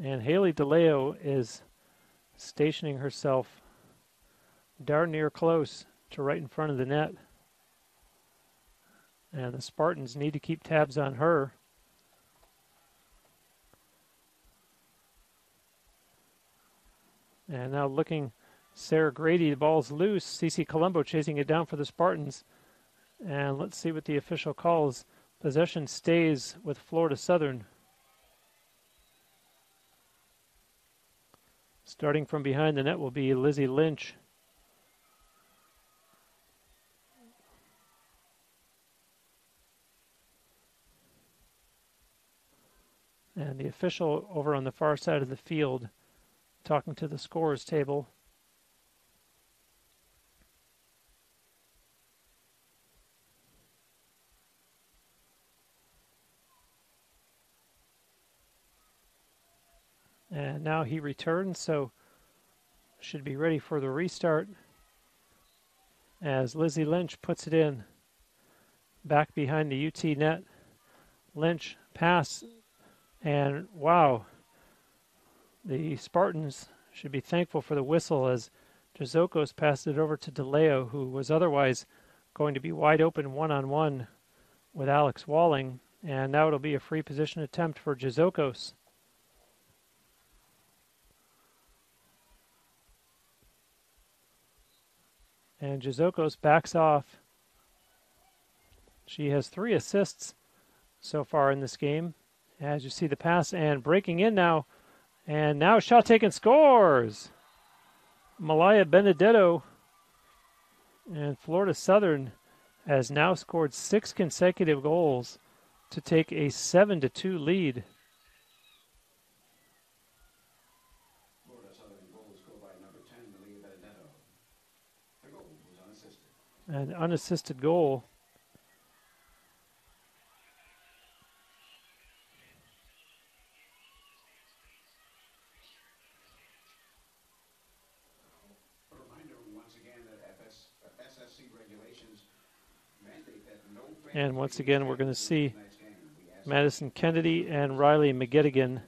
And Haley DeLeo is stationing herself darn near close to right in front of the net. And the Spartans need to keep tabs on her. And now looking, Sarah Grady, the ball's loose. Cece Colombo chasing it down for the Spartans. And let's see what the official calls. Possession stays with Florida Southern. Starting from behind the net will be Lizzie Lynch. And the official over on the far side of the field talking to the scorers table. And now he returns, so should be ready for the restart as Lizzie Lynch puts it in back behind the UT net. Lynch pass, and wow, the Spartans should be thankful for the whistle as Jazokos passed it over to DeLeo, who was otherwise going to be wide open one-on-one with Alex Walling. And now it'll be a free position attempt for Jazokos. And Jazokos backs off. She has 3 assists so far in this game. As you see the pass and breaking in now. And now shot taken, scores! Malaya Benedetto. And Florida Southern has now scored 6 consecutive goals to take a 7-2 lead. Florida Southern goal scored by number 10, Malaya Benedetto. The goal was unassisted. An unassisted goal. And once again, we're going to see Madison Kennedy and Riley McGettigan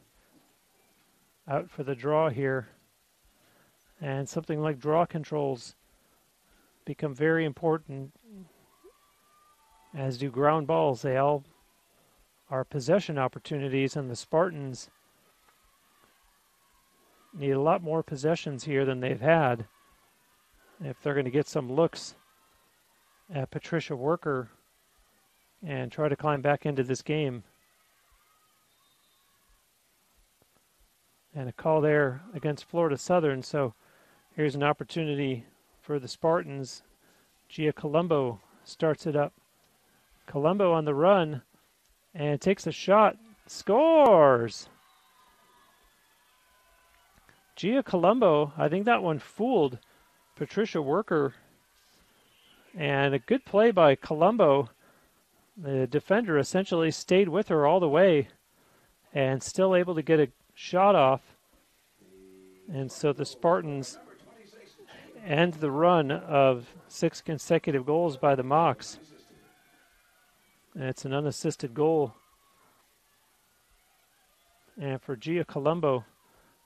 out for the draw here. And something like draw controls become very important, as do ground balls. They all are possession opportunities, and the Spartans need a lot more possessions here than they've had if they're going to get some looks at Patricia Worker and try to climb back into this game. And a call there against Florida Southern, so here's an opportunity for the Spartans. Gia Colombo starts it up. Colombo on the run and takes a shot, scores! Gia Colombo, I think that one fooled Patricia Worker. And a good play by Colombo. The defender essentially stayed with her all the way and still able to get a shot off. And so the Spartans end the run of 6 consecutive goals by the Mocs. And it's an unassisted goal. And for Gia Colombo,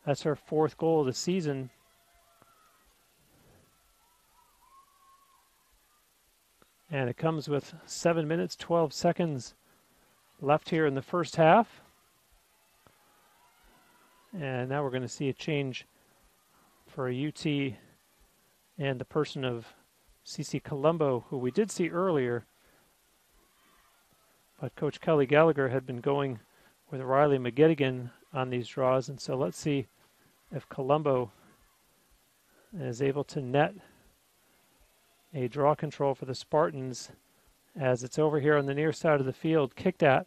that's her 4th goal of the season. And it comes with 7 minutes, 12 seconds left here in the first half. And now we're going to see a change for a UT and the person of Cece Colombo, who we did see earlier. But Coach Kelly Gallagher had been going with Riley McGettigan on these draws. And so let's see if Colombo is able to net a draw control for the Spartans as it's over here on the near side of the field, kicked at,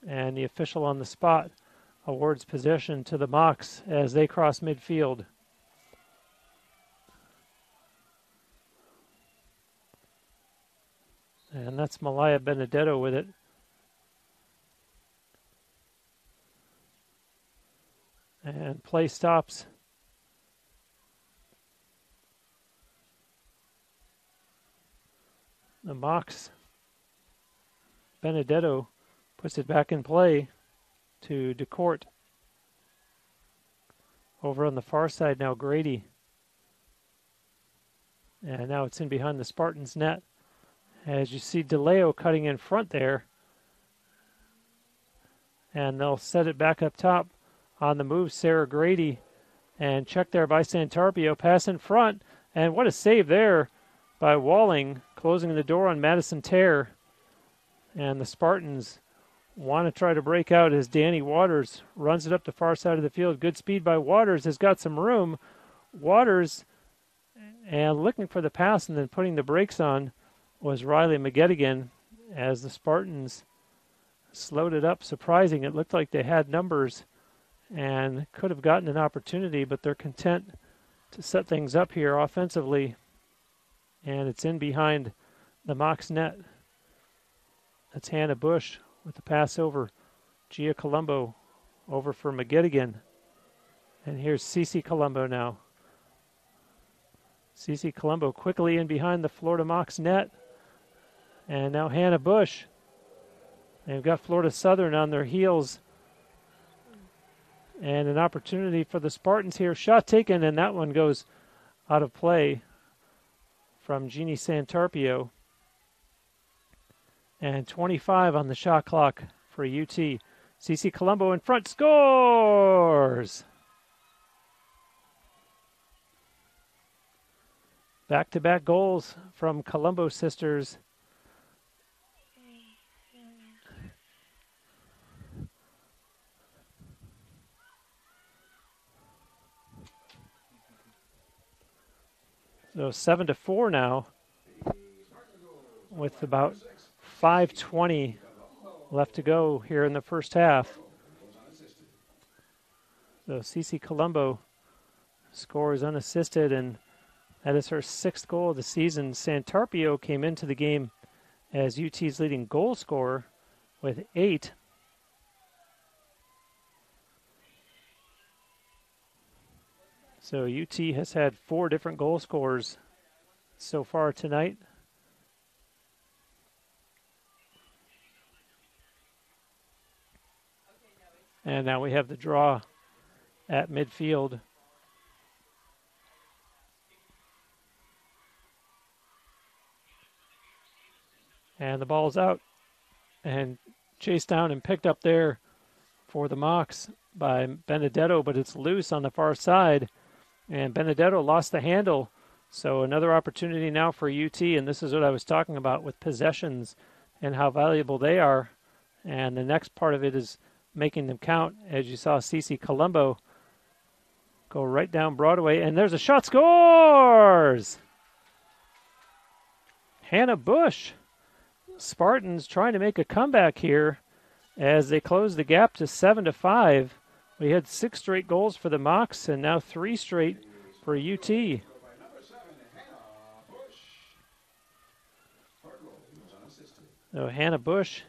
and the official on the spot awards possession to the Mocs as they cross midfield. And that's Malaya Benedetto with it. And play stops. The Mocs. Benedetto puts it back in play to DeCourt. Over on the far side now, Grady. And now it's in behind the Spartans' net. As you see DeLeo cutting in front there. And they'll set it back up top on the move, Sarah Grady. And check there by Santarpio, pass in front. And what a save there by Walling, closing the door on Madison Terre. And the Spartans want to try to break out as Danny Waters runs it up the far side of the field. Good speed by Waters, has got some room. Waters, and looking for the pass and then putting the brakes on, was Riley McGettigan as the Spartans slowed it up. Surprising, it looked like they had numbers and could have gotten an opportunity, but they're content to set things up here offensively. And it's in behind the Mocs net. That's Hannah Bush with the pass over. Gia Colombo over for McGettigan. And here's Cece Colombo now. Cece Colombo quickly in behind the Florida Mocs net. And now Hannah Bush. They've got Florida Southern on their heels. And an opportunity for the Spartans here. Shot taken, and that one goes out of play from Jeannie Santarpio. And 25 on the shot clock for UT. Cece Colombo in front, scores! Back-to-back goals from Colombo sisters. So 7-4 now, with about 5:20 left to go here in the first half. So Cece Colombo scores unassisted, and that is her 6th goal of the season. Santarpio came into the game as UT's leading goal scorer with 8. So UT has had 4 different goal scorers so far tonight. And now we have the draw at midfield. And the ball's out and chased down and picked up there for the Mocs by Benedetto, but it's loose on the far side. And Benedetto lost the handle. So another opportunity now for UT, and this is what I was talking about with possessions and how valuable they are. And the next part of it is making them count, as you saw Cece Colombo go right down Broadway. And there's a shot, scores! Hannah Bush. Spartans trying to make a comeback here as they close the gap to 7-5. We had 6 straight goals for the Mocs and now 3 straight for UT. So Hannah Bush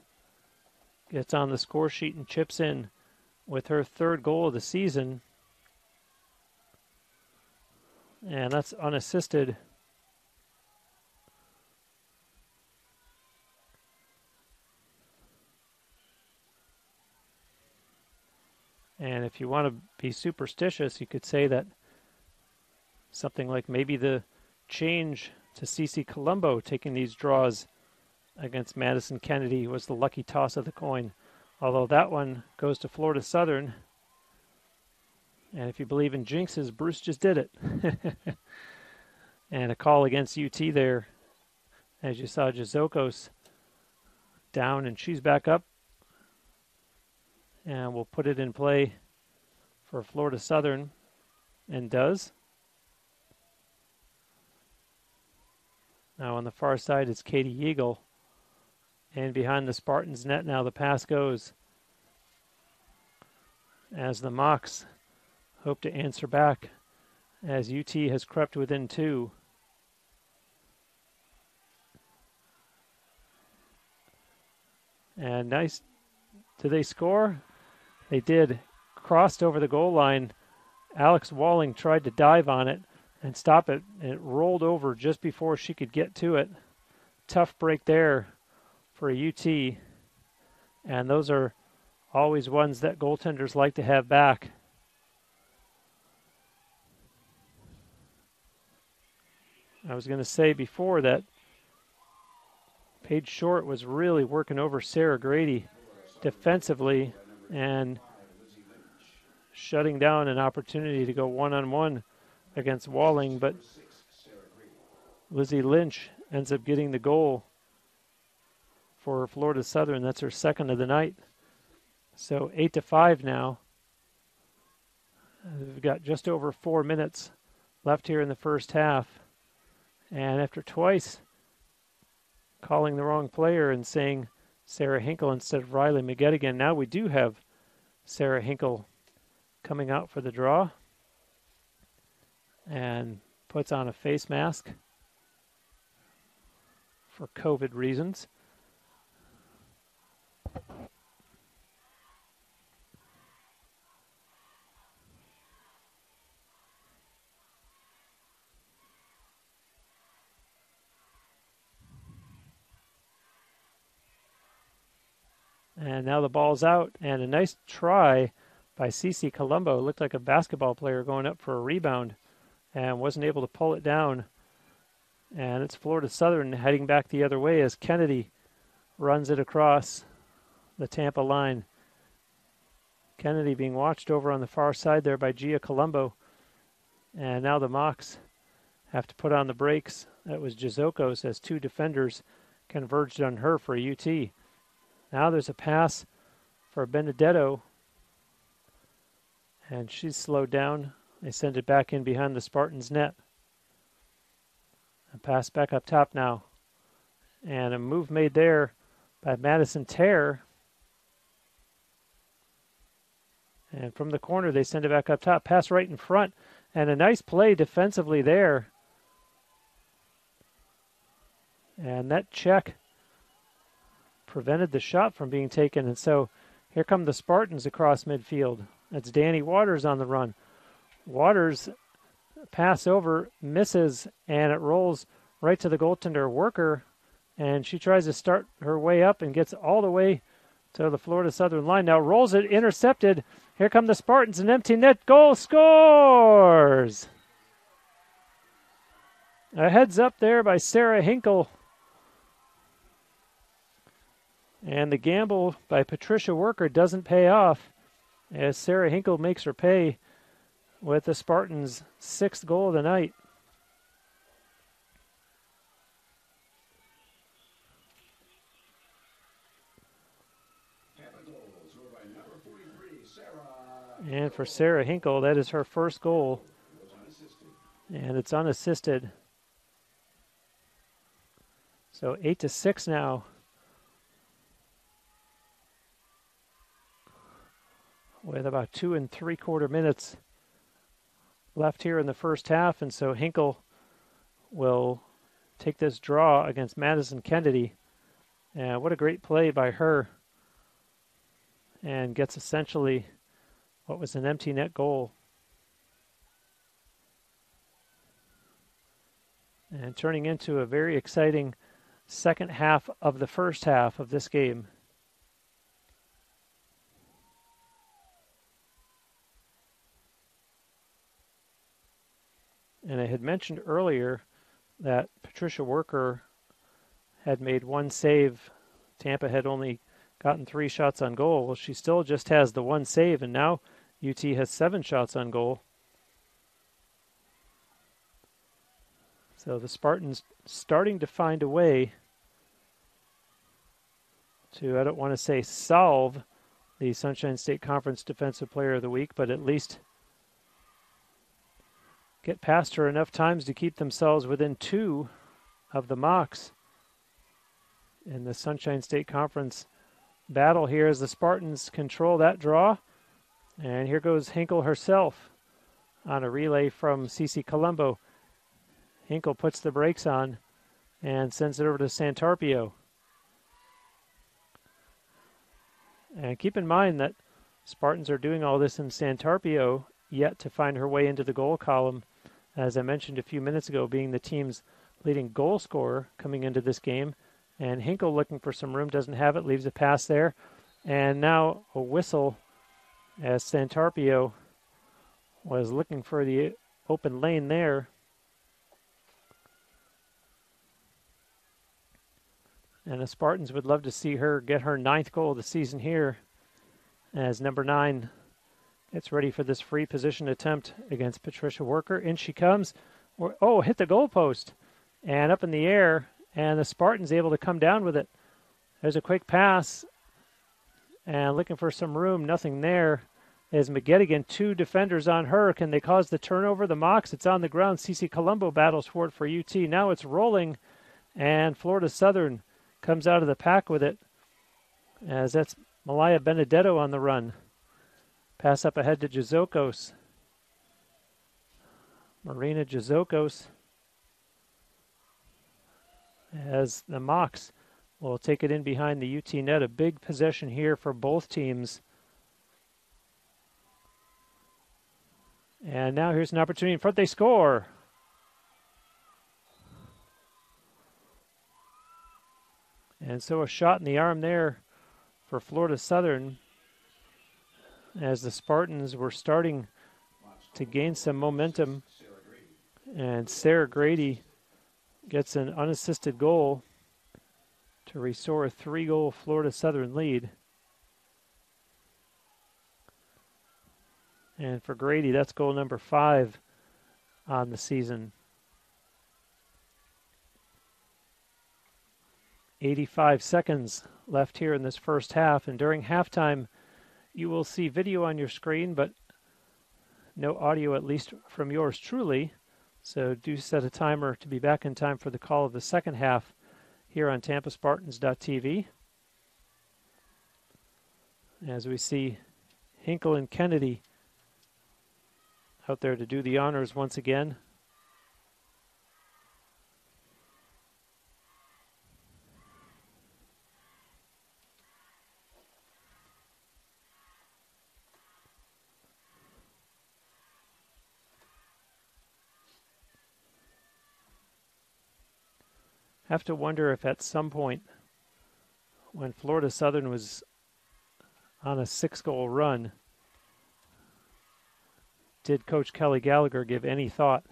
gets on the score sheet and chips in with her third goal of the season. And that's unassisted. And if you want to be superstitious, you could say that something like maybe the change to Cece Colombo taking these draws against Madison Kennedy was the lucky toss of the coin. Although that one goes to Florida Southern. And if you believe in jinxes, Bruce just did it. And a call against UT there. As you saw, Jazokos down, and she's back up. And we'll put it in play for Florida Southern, and does. Now on the far side is Katie Yeagle. And behind the Spartans net now the pass goes. As the Mocs hope to answer back as UT has crept within 2. And nice. Did they score? They did. Crossed over the goal line. Alex Walling tried to dive on it and stop it. It rolled over just before she could get to it. Tough break there for a UT. And those are always ones that goaltenders like to have back. I was going to say before that Paige Short was really working over Sarah Grady defensively and shutting down an opportunity to go one-on-one against Walling, but Lizzie Lynch ends up getting the goal for Florida Southern. That's her second of the night. So 8-5 now. We've got just over 4 minutes left here in the first half. And after twice calling the wrong player and saying Sarah Hinkle instead of Riley McGettigan, now we do have Sarah Hinkle coming out for the draw and puts on a face mask for COVID reasons. And now the ball's out, and a nice try by Cece Colombo. It looked like a basketball player going up for a rebound and wasn't able to pull it down. And it's Florida Southern heading back the other way as Kennedy runs it across the Tampa line. Kennedy being watched over on the far side there by Gia Colombo. And now the Mocs have to put on the brakes. That was Jazokos as 2 defenders converged on her for UT. Now there's a pass for Benedetto. And she's slowed down. They send it back in behind the Spartans' net. A pass back up top now. And a move made there by Madison Terre. And from the corner, they send it back up top. Pass right in front. And a nice play defensively there. And that check prevented the shot from being taken. And so here come the Spartans across midfield. That's Danny Waters on the run. Waters pass over, misses, and it rolls right to the goaltender Worker. And she tries to start her way up and gets all the way to the Florida Southern line. Now rolls it, intercepted. Here come the Spartans, an empty net goal, scores! A heads up there by Sarah Hinkle. And the gamble by Patricia Worker doesn't pay off as Sarah Hinkle makes her pay with the Spartans' 6th goal of the night. And for Sarah Hinkle, that is her first goal. And it's unassisted. So 8-6 now. With about 2 3/4 minutes left here in the first half. And so Hinkle will take this draw against Madison Kennedy. And what a great play by her. And gets essentially what was an empty net goal. And turning into a very exciting second half of the first half of this game. And I had mentioned earlier that Patricia Worker had made one save. Tampa had only gotten 3 shots on goal. Well, she still just has the one save, and now UT has 7 shots on goal. So the Spartans starting to find a way to, I don't want to say solve the Sunshine State Conference Defensive Player of the Week, but at least get past her enough times to keep themselves within 2 of the Mocs in the Sunshine State Conference battle here as the Spartans control that draw. And here goes Hinkle herself on a relay from Cece Colombo. Hinkle puts the brakes on and sends it over to Santarpio. And keep in mind that Spartans are doing all this in Santarpio, yet to find her way into the goal column, as I mentioned a few minutes ago, being the team's leading goal scorer coming into this game. And Hinkle looking for some room, doesn't have it, leaves a pass there. And now a whistle as Santarpio was looking for the open lane there. And the Spartans would love to see her get her 9th goal of the season here as number 9 gets ready for this free position attempt against Patricia Worker. In she comes. Oh, hit the goalpost. And up in the air. And the Spartans able to come down with it. There's a quick pass. And looking for some room. Nothing there. As McGettigan, 2 defenders on her. Can they cause the turnover? The Mocs, it's on the ground. Cece Colombo battles for it for UT. Now it's rolling. And Florida Southern comes out of the pack with it, as that's Malaya Benedetto on the run. Pass up ahead to Jazokos. Marina Jazokos, as the Mocs will take it in behind the UT net. A big possession here for both teams. And now here's an opportunity in front. They score. And so a shot in the arm there for Florida Southern as the Spartans were starting to gain some momentum. And Sarah Grady gets an unassisted goal to restore a 3-goal Florida Southern lead. And for Grady, that's goal number 5 on the season. 85 seconds left here in this first half, and during halftime you will see video on your screen but no audio, at least from yours truly, so do set a timer to be back in time for the call of the second half here on TampaSpartans.tv. As we see Hinkle and Kennedy out there to do the honors once again. Have to wonder if at some point when Florida Southern was on a 6-goal run, did Coach Kelly Gallagher give any thought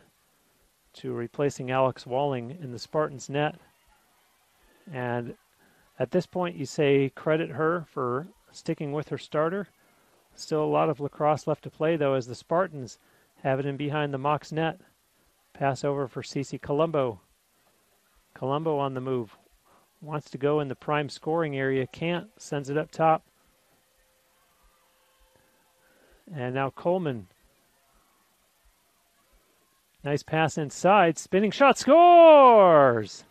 to replacing Alex Walling in the Spartans net? And at this point you say credit her for sticking with her starter. Still a lot of lacrosse left to play though, as the Spartans have it in behind the Mocs net. Pass over for Cece Colombo. Colombo on the move. Wants to go in the prime scoring area. Can't. Sends it up top. And now Coleman. Nice pass inside. Spinning shot. Scores!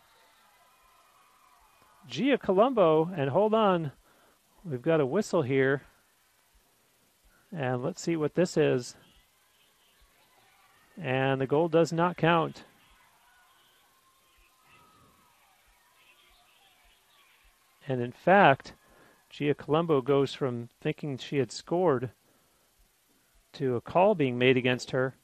Gia Colombo. And hold on. We've got a whistle here. And let's see what this is. And the goal does not count. And in fact, Gia Colombo goes from thinking she had scored to a call being made against her.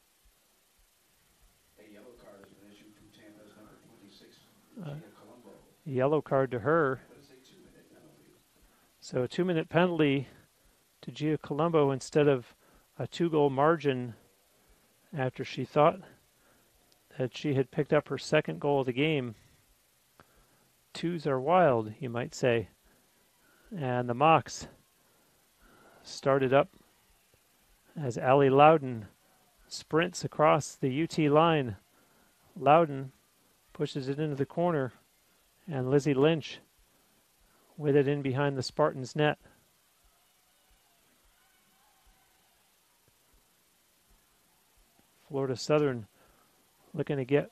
A yellow card has been issued to Tampa's number 26, Gia Colombo. Yellow card to her. But it's a 2-minute penalty. So a 2-minute penalty to Gia Colombo instead of a 2-goal margin after she thought that she had picked up her second goal of the game. Twos are wild, you might say. And the Mocs started up as Allie Loudon sprints across the UT line. Loudon pushes it into the corner, and Lizzie Lynch with it in behind the Spartans' net. Florida Southern looking to get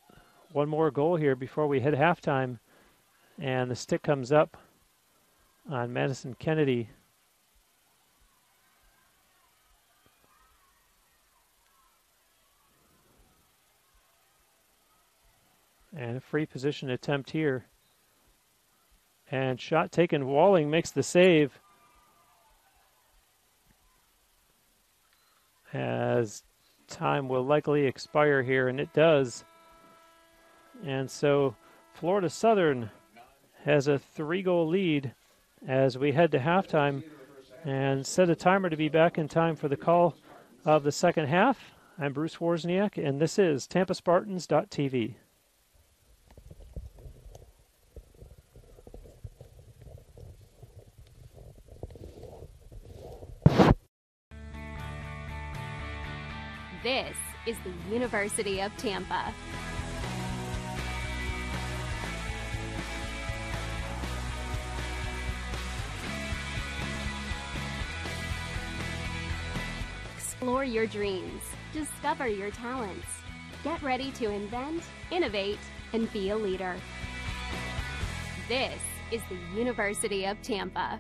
one more goal here before we hit halftime, and the stick comes up on Madison Kennedy. And a free position attempt here. And shot taken. Walling makes the save. As time will likely expire here, and it does. And so Florida Southern has a 3-goal lead as we head to halftime and set a timer to be back in time for the call of the second half. I'm Bruce Wozniak, and this is TampaSpartans.tv. This is the University of Tampa. Explore your dreams. Discover your talents. Get ready to invent, innovate, and be a leader. This is the University of Tampa.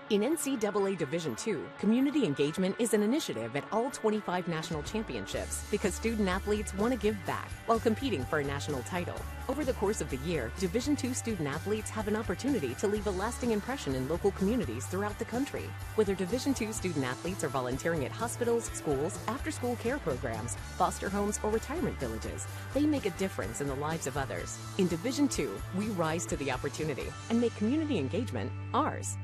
In NCAA Division II, community engagement is an initiative at all 25 national championships because student athletes want to give back while competing for a national title. Over the course of the year, Division II student athletes have an opportunity to leave a lasting impression in local communities throughout the country. Whether Division II student athletes are volunteering at hospitals, schools, after-school care programs, foster homes, or retirement villages, they make a difference in the lives of others. In Division II, we rise to the opportunity and make community engagement ours.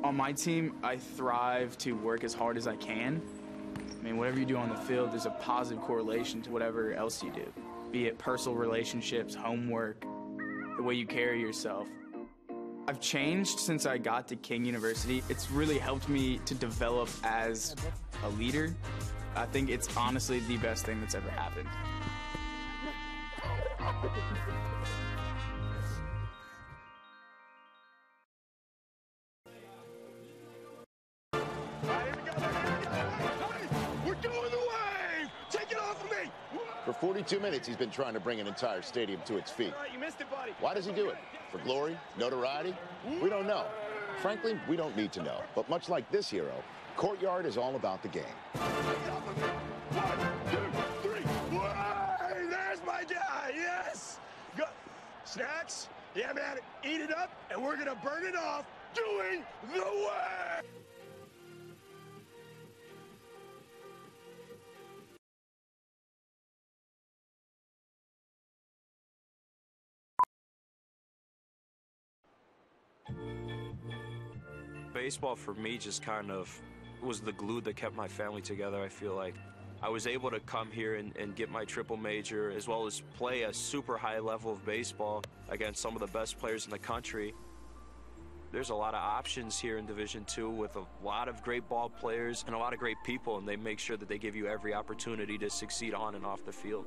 On my team, I thrive to work as hard as I can. I mean, whatever you do on the field, there's a positive correlation to whatever else you do, be it personal relationships, homework, the way you carry yourself. I've changed since I got to King University. It's really helped me to develop as a leader. I think it's honestly the best thing that's ever happened. For 42 minutes, he's been trying to bring an entire stadium to its feet. You missed it, buddy. Why does he do it? For glory? Notoriety? We don't know. Frankly, we don't need to know. But much like this hero, Courtyard is all about the game. 1, 2, 3. Whoa, there's my guy. Yes. Go. Snacks? Yeah, man. Eat it up, and we're going to burn it off doing the work. Baseball for me just kind of was the glue that kept my family together. I feel like I was able to come here and get my triple major as well as play a super high level of baseball against some of the best players in the country. There's a lot of options here in Division II with a lot of great ball players and a lot of great people, and they make sure that they give you every opportunity to succeed on and off the field.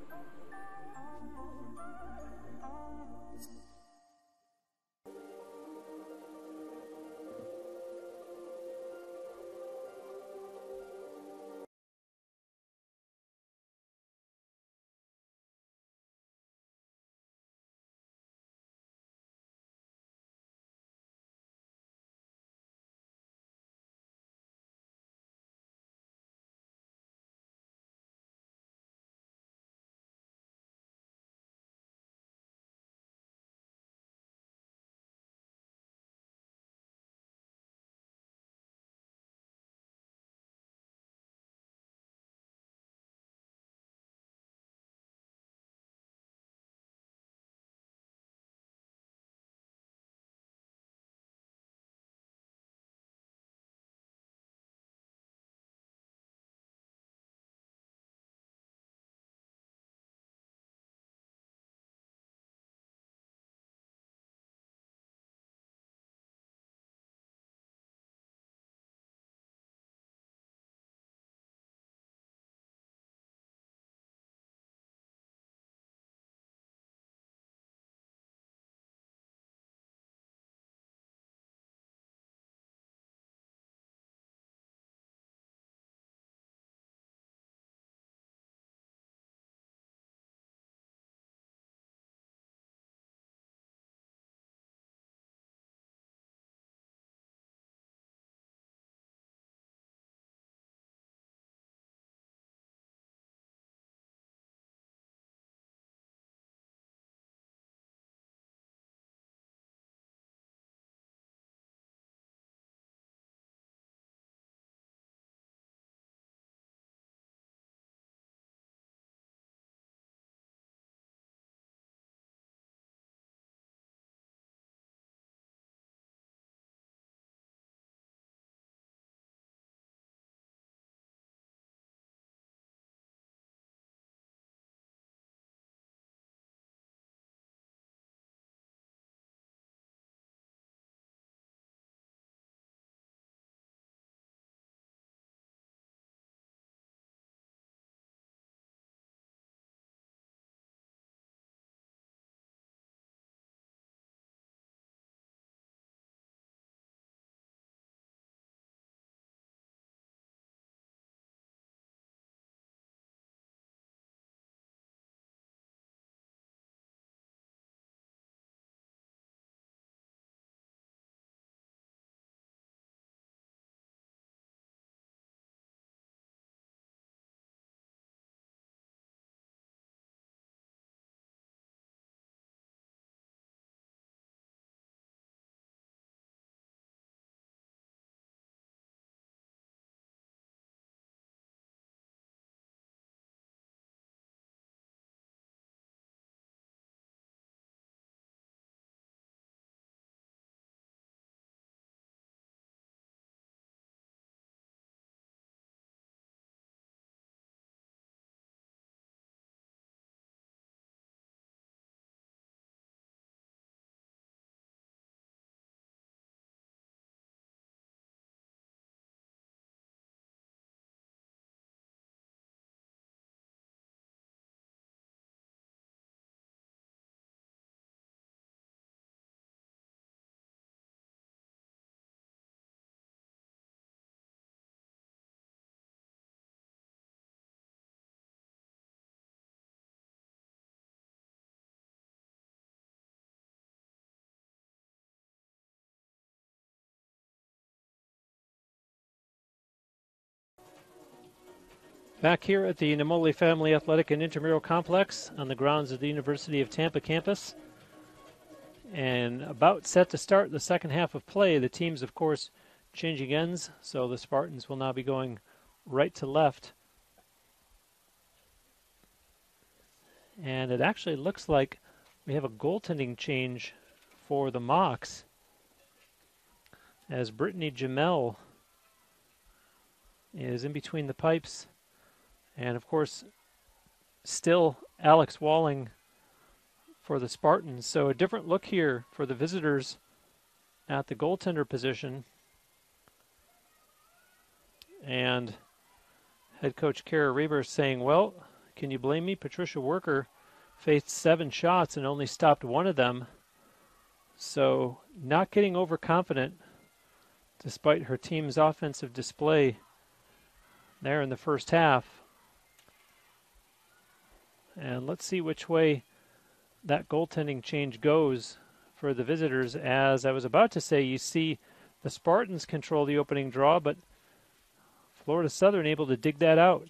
Back here at the Namoli Family Athletic and Intramural Complex on the grounds of the University of Tampa campus. And about set to start the second half of play. The teams, of course, changing ends, so the Spartans will now be going right to left. And it actually looks like we have a goaltending change for the Mocs, as Brittany Jamel is in between the pipes. And, of course, still Alex Walling for the Spartans. So a different look here for the visitors at the goaltender position. And head coach Kara Reber saying, well, can you blame me? Patricia Worker faced 7 shots and only stopped 1 of them. So not getting overconfident despite her team's offensive display there in the first half. And let's see which way that goaltending change goes for the visitors. As I was about to say, you see the Spartans control the opening draw, but Florida Southern able to dig that out.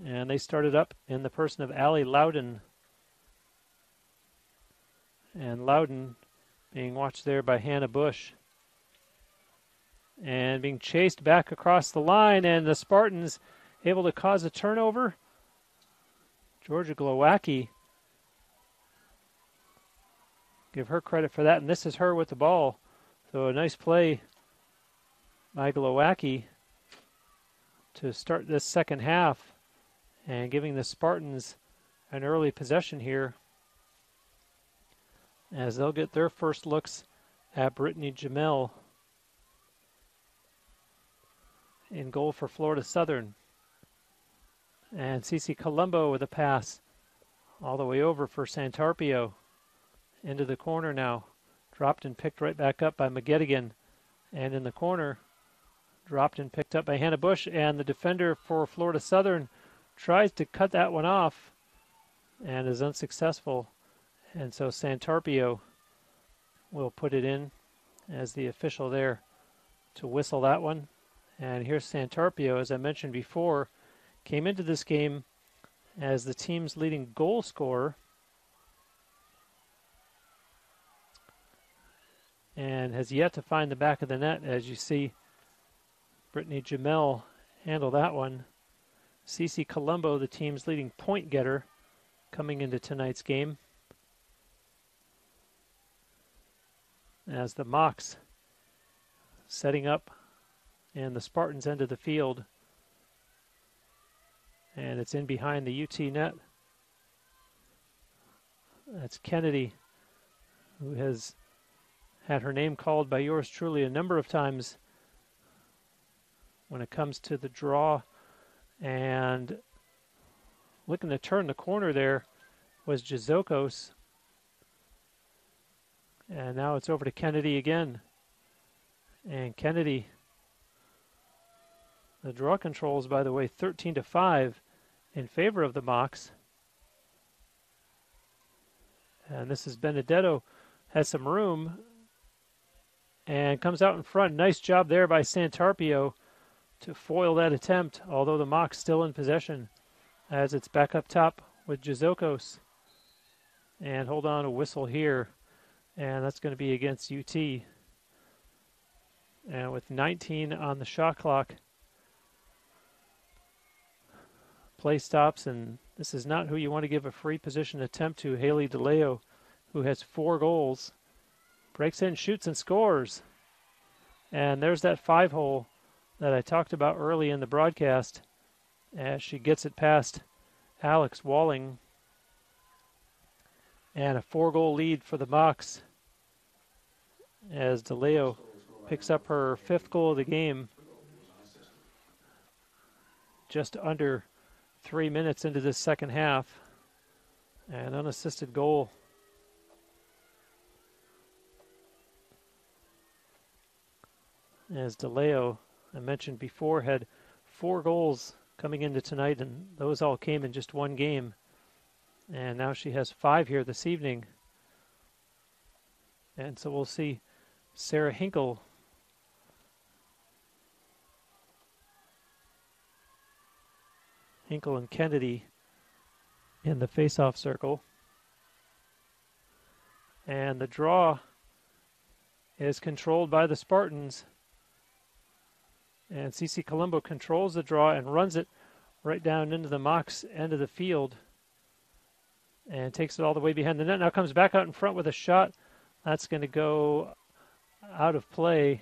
And they started up in the person of Allie Loudon. And Loudon being watched there by Hannah Bush. And being chased back across the line, and the Spartans able to cause a turnover. Georgia Glowacki, give her credit for that, and this is her with the ball. So a nice play by Glowacki to start this second half and giving the Spartans an early possession here as they'll get their first looks at Brittany Jamel in goal for Florida Southern. And Cece Colombo with a pass all the way over for Santarpio. Into the corner now. Dropped and picked right back up by McGettigan. And in the corner, dropped and picked up by Hannah Bush. And the defender for Florida Southern tries to cut that one off and is unsuccessful. And so Santarpio will put it in as the official there to whistle that one. And here's Santarpio, as I mentioned before, came into this game as the team's leading goal scorer and has yet to find the back of the net, as you see Brittany Jamel handle that one. Cece Colombo, the team's leading point getter, coming into tonight's game, as the Mocs setting up in the Spartans' end of the field. And it's in behind the UT net. That's Kennedy, who has had her name called by yours truly a number of times when it comes to the draw. And looking to turn the corner there was Jazokos. And now it's over to Kennedy again. And Kennedy, the draw controls, by the way, 13-5 in favor of the Mocs. And this is Benedetto, has some room and comes out in front. Nice job there by Santarpio to foil that attempt, although the Mocs still in possession as it's back up top with Jazokos. And hold on, a whistle here, and that's going to be against UT. And with 19 on the shot clock, play stops, and this is not who you want to give a free position attempt to. Haley DeLeo, who has 4 goals, breaks in, shoots, and scores. And there's that 5-hole that I talked about early in the broadcast as she gets it past Alex Walling. And a 4-goal lead for the Mocs as DeLeo picks up her 5th goal of the game just under 3 minutes into this second half. An unassisted goal. As DeLeo, I mentioned before, had 4 goals coming into tonight, and those all came in just one game. And now she has 5 here this evening. And so we'll see Sarah Hinkle Hinkle and Kennedy in the face-off circle. And the draw is controlled by the Spartans. And CC Colombo controls the draw and runs it right down into the Mocs end of the field and takes it all the way behind the net. Now comes back out in front with a shot. That's going to go out of play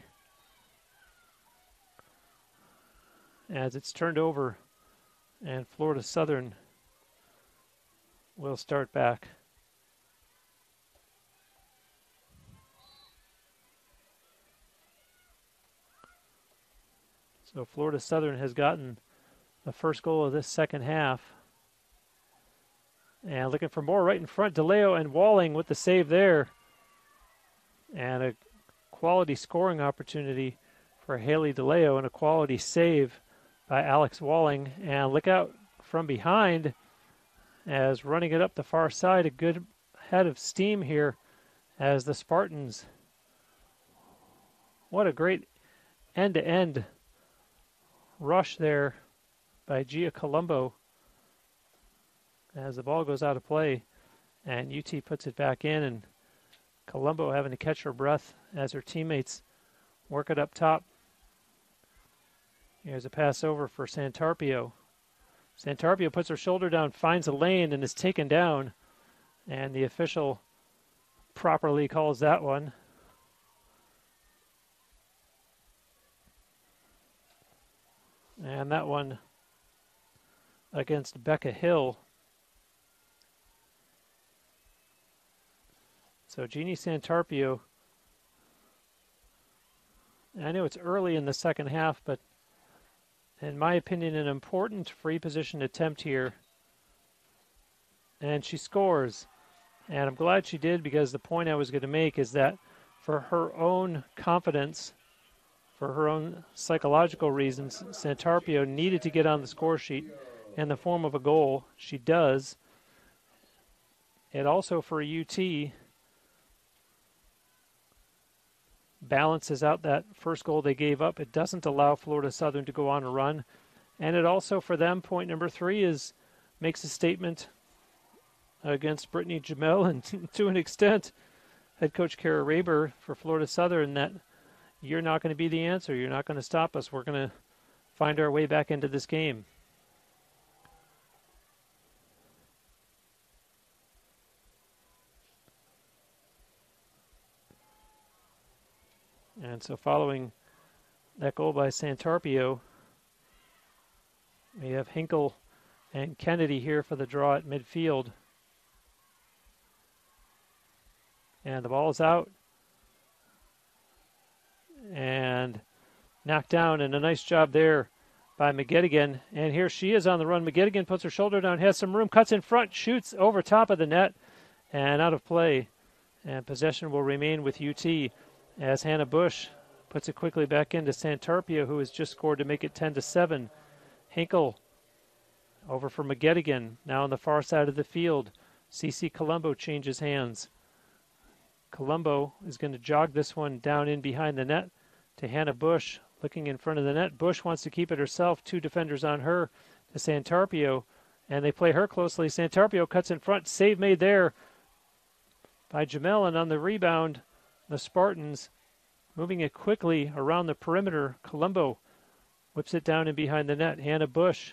as it's turned over, and Florida Southern will start back. So Florida Southern has gotten the first goal of this second half. And looking for more right in front, DeLeo and Walling with the save there. And a quality scoring opportunity for Haley DeLeo and a quality save by Alex Walling. And look out from behind as running it up the far side, a good head of steam here as the Spartans. What a great end-to-end rush there by Gia Colombo as the ball goes out of play and UT puts it back in, and Colombo having to catch her breath as her teammates work it up top. Here's a pass over for Santarpio. Santarpio puts her shoulder down, finds a lane, and is taken down, and the official properly calls that one. And that one against Becca Hill. So Jeannie Santarpio, I know it's early in the second half, but in my opinion, an important free position attempt here. And she scores. And I'm glad she did, because the point I was going to make is that for her own confidence, for her own psychological reasons, Santarpio needed to get on the score sheet in the form of a goal. She does. It also, for UT, balances out that first goal they gave up. It doesn't allow Florida Southern to go on a run. And it also, for them, point number 3 is makes a statement against Brittany Jamel and to an extent, head coach Kara Raber for Florida Southern, that you're not going to be the answer. You're not going to stop us. We're going to find our way back into this game. And so following that goal by Santarpio, we have Hinkle and Kennedy here for the draw at midfield. And the ball is out and knocked down, and a nice job there by McGettigan. And here she is on the run. McGettigan puts her shoulder down, has some room, cuts in front, shoots over top of the net and out of play. And possession will remain with UT as Hannah Bush puts it quickly back into Santarpio, who has just scored to make it 10-7. Hinkle over for McGettigan, now on the far side of the field. CC Colombo changes hands. Colombo is going to jog this one down in behind the net to Hannah Bush, looking in front of the net. Bush wants to keep it herself. 2 defenders on her to Santarpio, and they play her closely. Santarpio cuts in front. Save made there by Jamel, and on the rebound, the Spartans moving it quickly around the perimeter. Colombo whips it down in behind the net. Hannah Bush.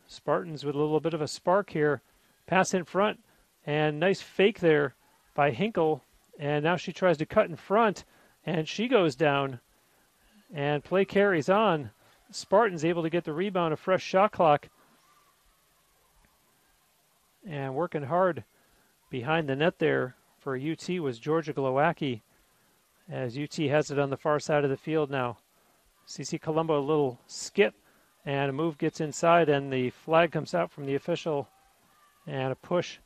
Spartans with a little bit of a spark here. Pass in front, and nice fake there by Hinkle, and now she tries to cut in front, and she goes down, and play carries on. Spartans able to get the rebound, a fresh shot clock, and working hard behind the net there for UT was Georgia Glowacki, as UT has it on the far side of the field now. CC Colombo, a little skip, and a move gets inside, and the flag comes out from the official, and a push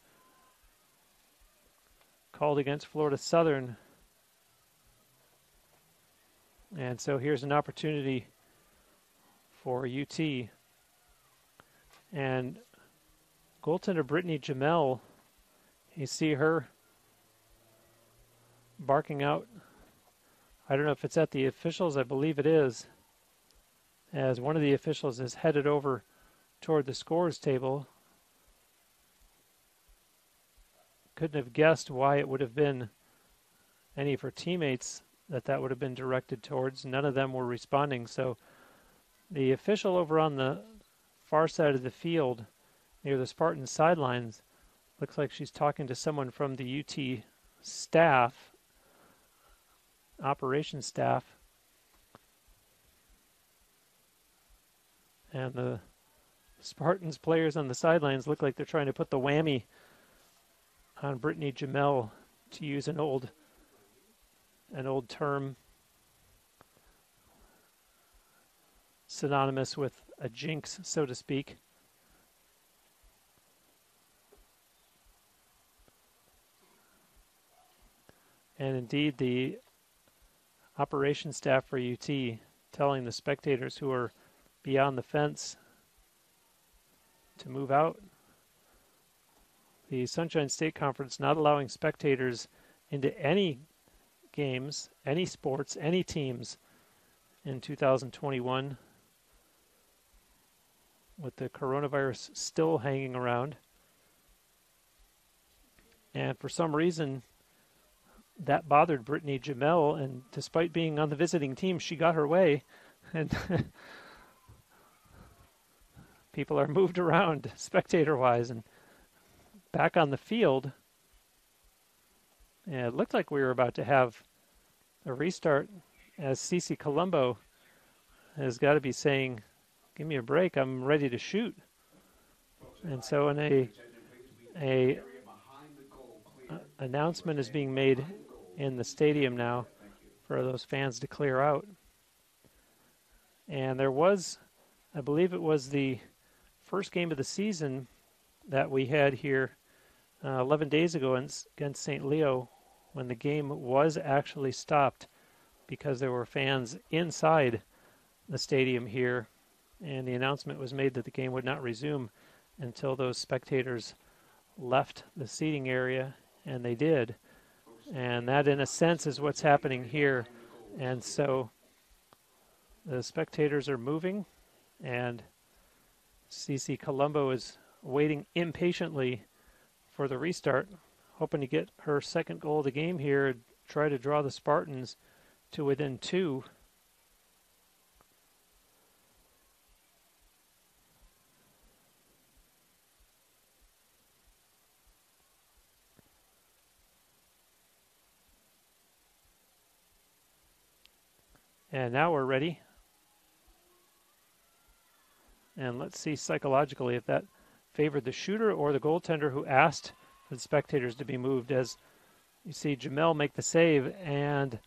called against Florida Southern. And so here's an opportunity for UT. And goaltender Brittany Jamel, you see her barking out. I don't know if it's at the officials. I believe it is, as one of the officials is headed over toward the scores table. Couldn't have guessed why it would have been any of her teammates that would have been directed towards. None of them were responding. So the official over on the far side of the field near the Spartans sidelines looks like she's talking to someone from the UT staff, operations staff. And the Spartans players on the sidelines look like they're trying to put the whammy on Brittany Jamel, to use an old term synonymous with a jinx, so to speak. And indeed, the operations staff for UT telling the spectators who are beyond the fence to move out. The Sunshine State Conference not allowing spectators into any games, any sports, any teams in 2021, with the coronavirus still hanging around. And for some reason, that bothered Brittany Jamel, and despite being on the visiting team, she got her way, and people are moved around spectator-wise, and back on the field. And it looked like we were about to have a restart, as Cece Colombo has got to be saying, "Give me a break, I'm ready to shoot." And so in a announcement is being made in the stadium now for those fans to clear out. And there was, I believe it was the first game of the season that we had here 11 days ago against St. Leo, when the game was actually stopped because there were fans inside the stadium here, and the announcement was made that the game would not resume until those spectators left the seating area, and they did. And that, in a sense, is what's happening here. And so the spectators are moving, and Cece Colombo is waiting impatiently for the restart, hoping to get her second goal of the game here, try to draw the Spartans to within 2. And now we're ready. And let's see psychologically if that favored the shooter or the goaltender, who asked for the spectators to be moved, as you see Jamel make the save, and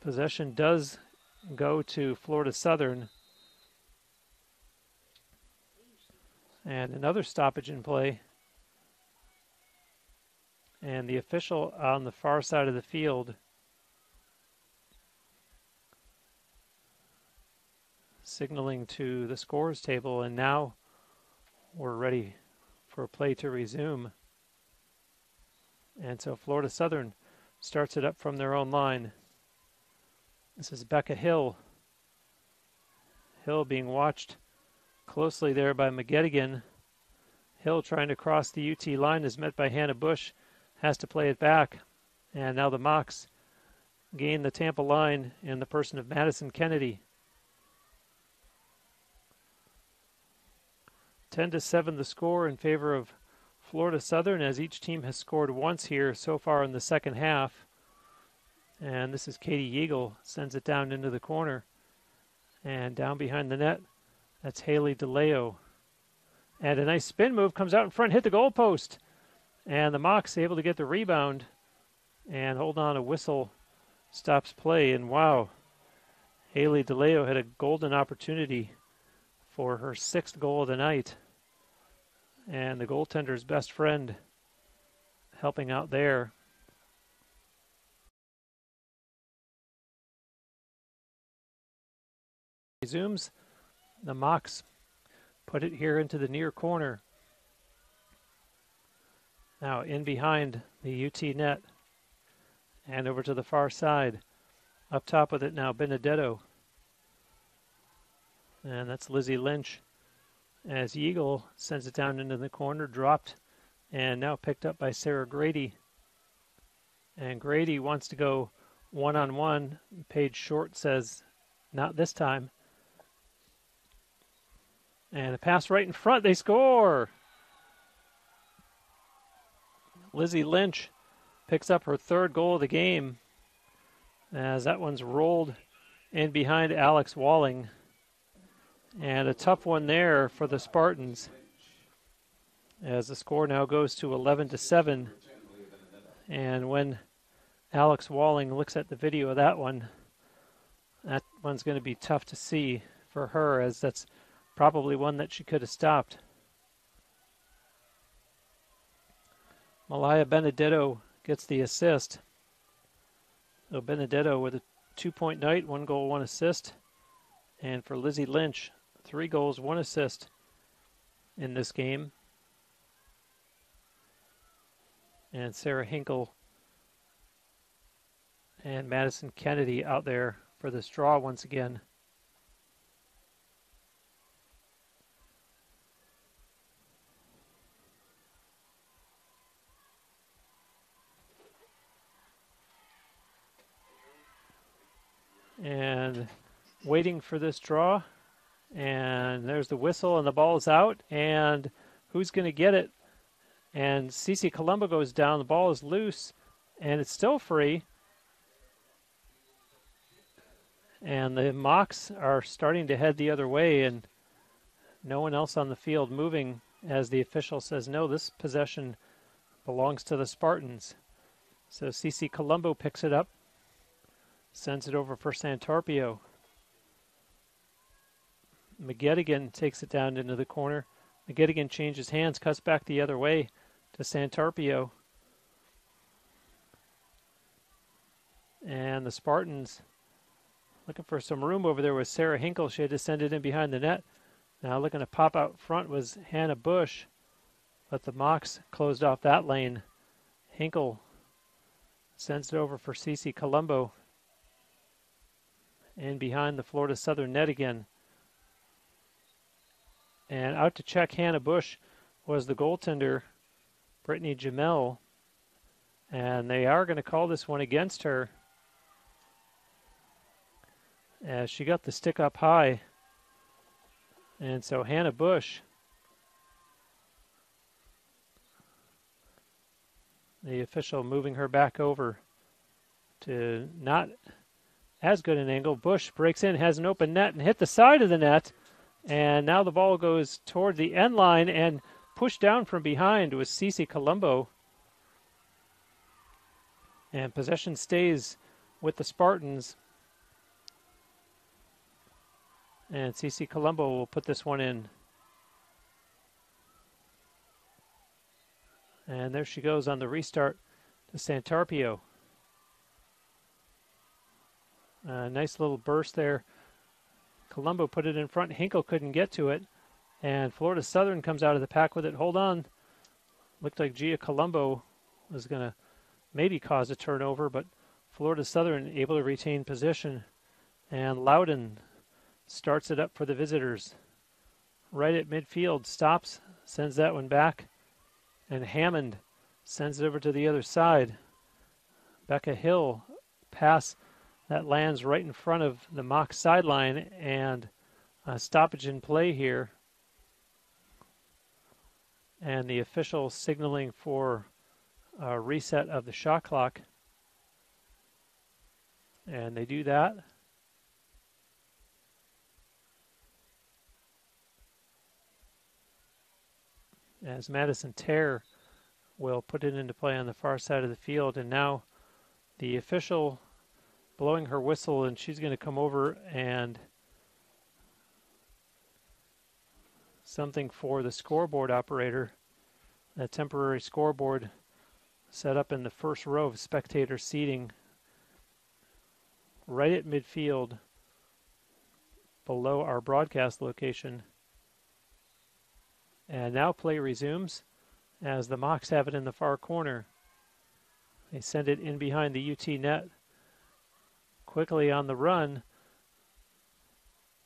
possession does go to Florida Southern. And another stoppage in play. And the official on the far side of the field signaling to the scores table, and now we're ready for play to resume. And so Florida Southern starts it up from their own line. This is Becca Hill. Hill being watched closely there by McGettigan. Hill trying to cross the UT line is met by Hannah Bush, has to play it back. And now the Mocs gain the Tampa line in the person of Madison Kennedy. 10-7 the score in favor of Florida Southern, as each team has scored once here so far in the second half. And this is Katie Yeagle, sends it down into the corner. And down behind the net, that's Haley DeLeo. And a nice spin move comes out in front, hit the goal post. And the Mocs able to get the rebound and hold on. A whistle stops play. And wow, Haley DeLeo had a golden opportunity for her 6th goal of the night. And the goaltender's best friend helping out there. Resumes. The Mocs put it here into the near corner. Now in behind the UT net. And over to the far side. Up top with it now, Benedetto. And that's Lizzie Lynch as Eagle sends it down into the corner, dropped, and now picked up by Sarah Grady. And Grady wants to go one-on-one. Paige Short says, not this time. And a pass right in front. They score! Lizzie Lynch picks up her third goal of the game as that one's rolled in behind Alex Walling. And a tough one there for the Spartans as the score now goes to 11-7. And when Alex Walling looks at the video of that one's going to be tough to see for her, as that's probably one that she could have stopped. Malaya Benedetto gets the assist. So Benedetto with a 2-point night, 1 goal, 1 assist. And for Lizzie Lynch, 3 goals, 1 assist in this game. And Sarah Hinkle and Madison Kennedy out there for this draw once again. And waiting for this draw. And there's the whistle, and the ball's out. And who's going to get it? And Cece Colombo goes down. The ball is loose, and it's still free. And the Mocs are starting to head the other way, and no one else on the field moving as the official says, no, this possession belongs to the Spartans. So Cece Colombo picks it up, sends it over for Santarpio. McGettigan takes it down into the corner. McGettigan changes hands, cuts back the other way to Santarpio. And the Spartans looking for some room over there with Sarah Hinkle. She had to send it in behind the net. Now looking to pop out front was Hannah Bush, but the Mocs closed off that lane. Hinkle sends it over for Cece Colombo. In behind the Florida Southern net again. And out to check Hannah Bush was the goaltender, Brittany Jamel. And they are going to call this one against her, as she got the stick up high. And so Hannah Bush, the official moving her back over to not as good an angle. Bush breaks in, has an open net, and hit the side of the net. And now the ball goes toward the end line, and pushed down from behind was Cece Colombo. And possession stays with the Spartans. And Cece Colombo will put this one in. And there she goes on the restart to Santarpio. Nice little burst there. Colombo put it in front. Hinkle couldn't get to it. And Florida Southern comes out of the pack with it. Hold on. Looked like Gia Colombo was going to maybe cause a turnover, but Florida Southern able to retain position. And Loudon starts it up for the visitors. Right at midfield. Stops. Sends that one back. And Hammond sends it over to the other side. Becca Hill pass that lands right in front of the Mock sideline, and a stoppage in play here. And the official signaling for a reset of the shot clock. And they do that. As Madison Terre will put it into play on the far side of the field. And now the official blowing her whistle, and she's going to come over and something for the scoreboard operator. A temporary scoreboard set up in the first row of spectator seating right at midfield below our broadcast location. And now play resumes as the Mocs have it in the far corner. They send it in behind the UT net. Quickly on the run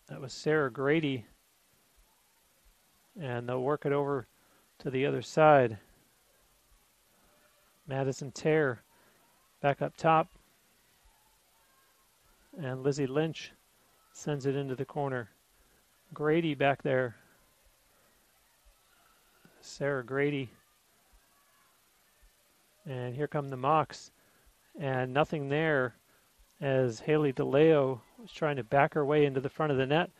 That was Sarah Grady. And they'll work it over to the other side. Madison Terre back up top. And Lizzie Lynch sends it into the corner. Grady back there. Sarah Grady. And here come the Mocs. And nothing there as Haley DeLeo was trying to back her way into the front of the net.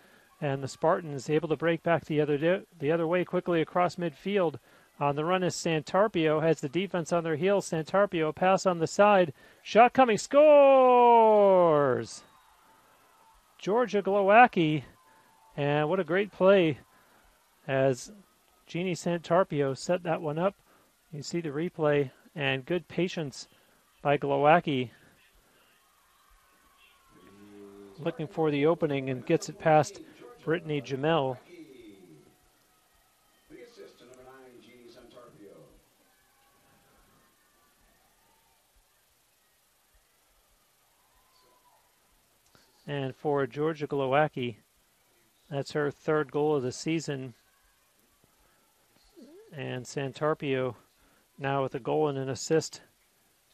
And the Spartans able to break back the other way quickly across midfield. On the run is Santarpio, has the defense on their heels. Santarpio, pass on the side. Shot coming, scores! Georgia Glowacki. And what a great play as Jeannie Santarpio set that one up. You see the replay, and good patience by Glowacki. Looking for the opening and gets it past Brittany Jamel. The assist to number 9, Jeannie Santarpio. And for Georgia Glowacki, that's her third goal of the season. And Santarpio now with a goal and an assist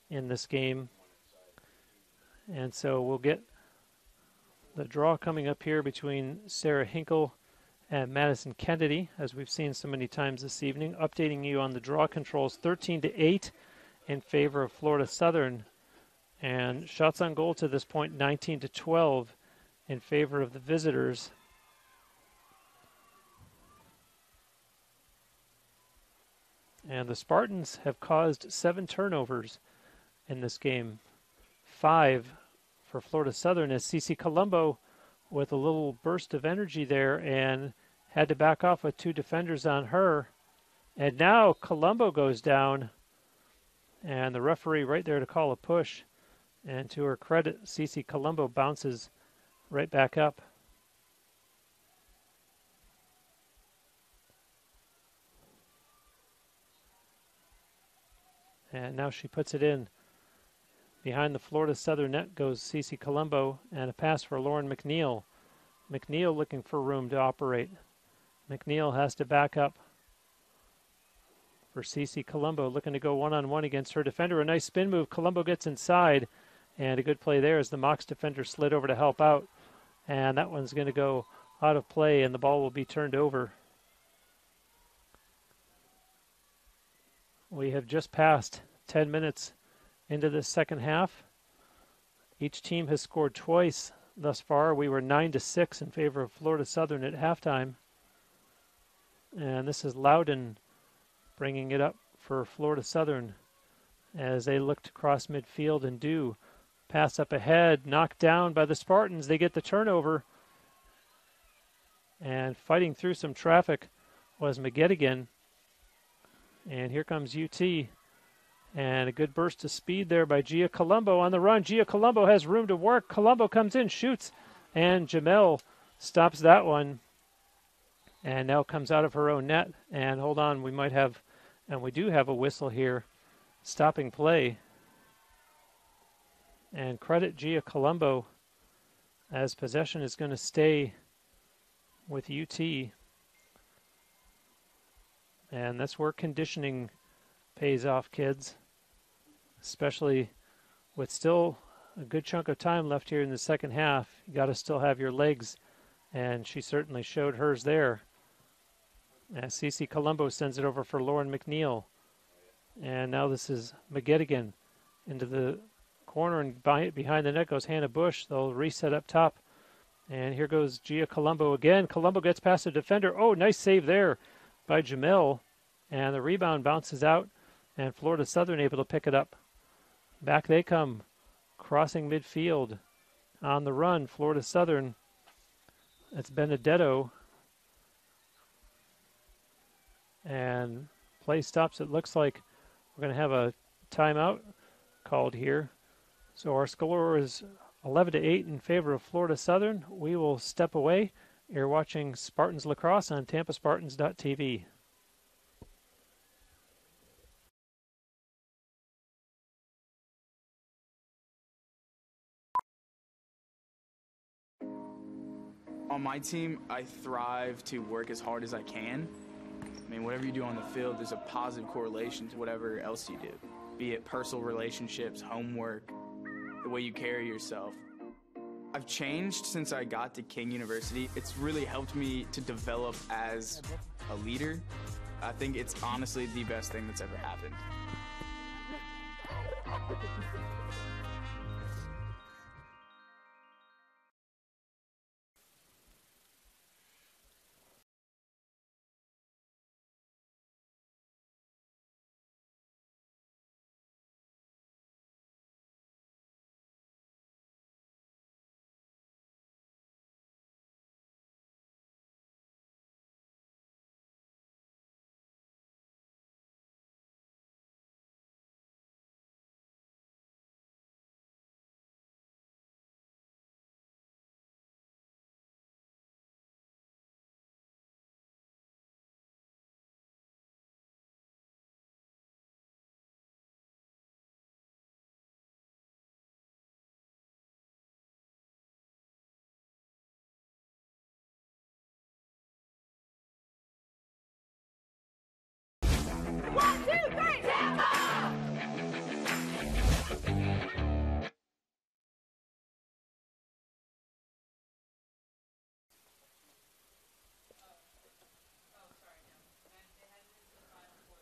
in this game. And so we'll get the draw coming up here between Sarah Hinkle and Madison Kennedy, as we've seen so many times this evening. Updating you on the draw controls, 13-8 in favor of Florida Southern. And shots on goal to this point, 19-12 in favor of the visitors. And the Spartans have caused 7 turnovers in this game. 5 for Florida Southern as Cece Colombo with a little burst of energy there and had to back off with 2 defenders on her. And now Colombo goes down, and the referee right there to call a push. And to her credit, Cece Colombo bounces right back up. And now she puts it in. Behind the Florida Southern net goes Cece Colombo, and a pass for Lauren McNeil. McNeil looking for room to operate. McNeil has to back up for Cece Colombo, looking to go one-on-one against her defender. A nice spin move. Colombo gets inside, and a good play there as the Mocs defender slid over to help out. And that one's going to go out of play, and the ball will be turned over. We have just passed 10 minutes into the second half. Each team has scored twice thus far. We were 9-6 in favor of Florida Southern at halftime. And this is Loudon bringing it up for Florida Southern as they look to cross midfield and do. Pass up ahead, knocked down by the Spartans. They get the turnover. And fighting through some traffic was McGettigan. And here comes UT. And a good burst of speed there by Gia Colombo on the run. Gia Colombo has room to work. Colombo comes in, shoots, and Jamel stops that one. And now comes out of her own net. And hold on, we might have, and we do have a whistle here, stopping play. And credit Gia Colombo as possession is going to stay with UT. And that's where conditioning pays off, kids, especially with still a good chunk of time left here in the second half. You got to still have your legs, and she certainly showed hers there. As Cece Colombo sends it over for Lauren McNeil. And now this is McGettigan into the corner, and behind the net goes Hannah Bush. They'll reset up top. And here goes Gia Colombo again. Colombo gets past the defender. Oh, nice save there by Jamel. And the rebound bounces out, and Florida Southern able to pick it up. Back they come, crossing midfield. On the run, Florida Southern. It's Benedetto. And play stops. It looks like we're going to have a timeout called here. So our score is 11-8 in favor of Florida Southern. We will step away. You're watching Spartans Lacrosse on TampaSpartans.tv. On my team, I thrive to work as hard as I can. I mean, whatever you do on the field, there's a positive correlation to whatever else you do, be it personal relationships, homework, the way you carry yourself. I've changed since I got to King University. It's really helped me to develop as a leader. I think it's honestly the best thing that's ever happened.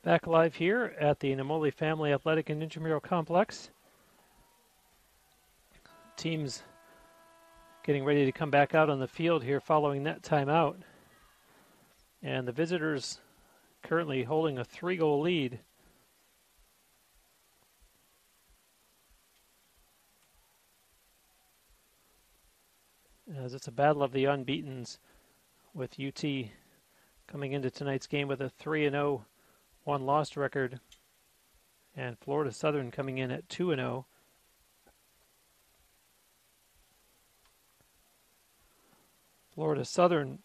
Back live here at the Namoli Family Athletic and Intramural Complex. Teams getting ready to come back out on the field here following that timeout. And the visitors currently holding a 3-goal lead. As it's a battle of the unbeatens, with UT coming into tonight's game with a 3-0 one-loss record, and Florida Southern coming in at 2-0. Florida Southern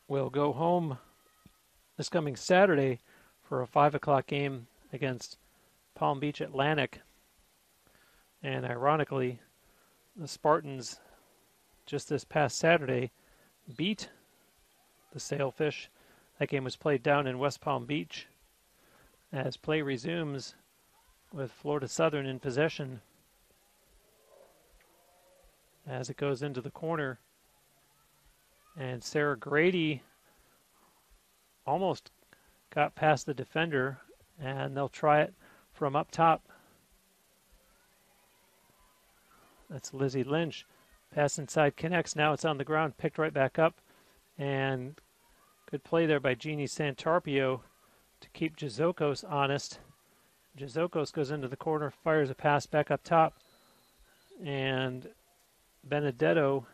will go home this coming Saturday for a 5 o'clock game against Palm Beach Atlantic. And ironically, the Spartans just this past Saturday beat the Sailfish. That game was played down in West Palm Beach. As play resumes with Florida Southern in possession, as it goes into the corner. And Sarah Grady almost got past the defender, and they'll try it from up top. That's Lizzie Lynch. Pass inside connects. Now it's on the ground, picked right back up. And good play there by Jeannie Santarpio to keep Jazokos honest. Jazokos goes into the corner, fires a pass back up top. And Benedetto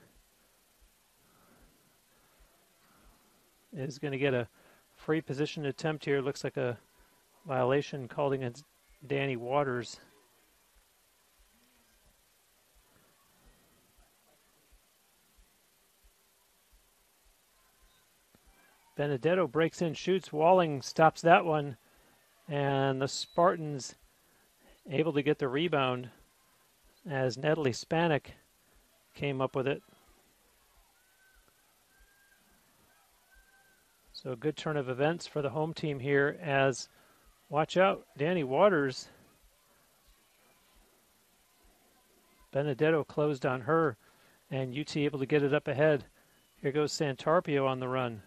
is going to get a free position attempt here. Looks like a violation called against Danny Waters. Benedetto breaks in, shoots. Walling stops that one. And the Spartans able to get the rebound as Natalie Spanik came up with it. So a good turn of events for the home team here as, watch out, Danny Waters. Benedetto closed on her, and UT able to get it up ahead. Here goes Santarpio on the run.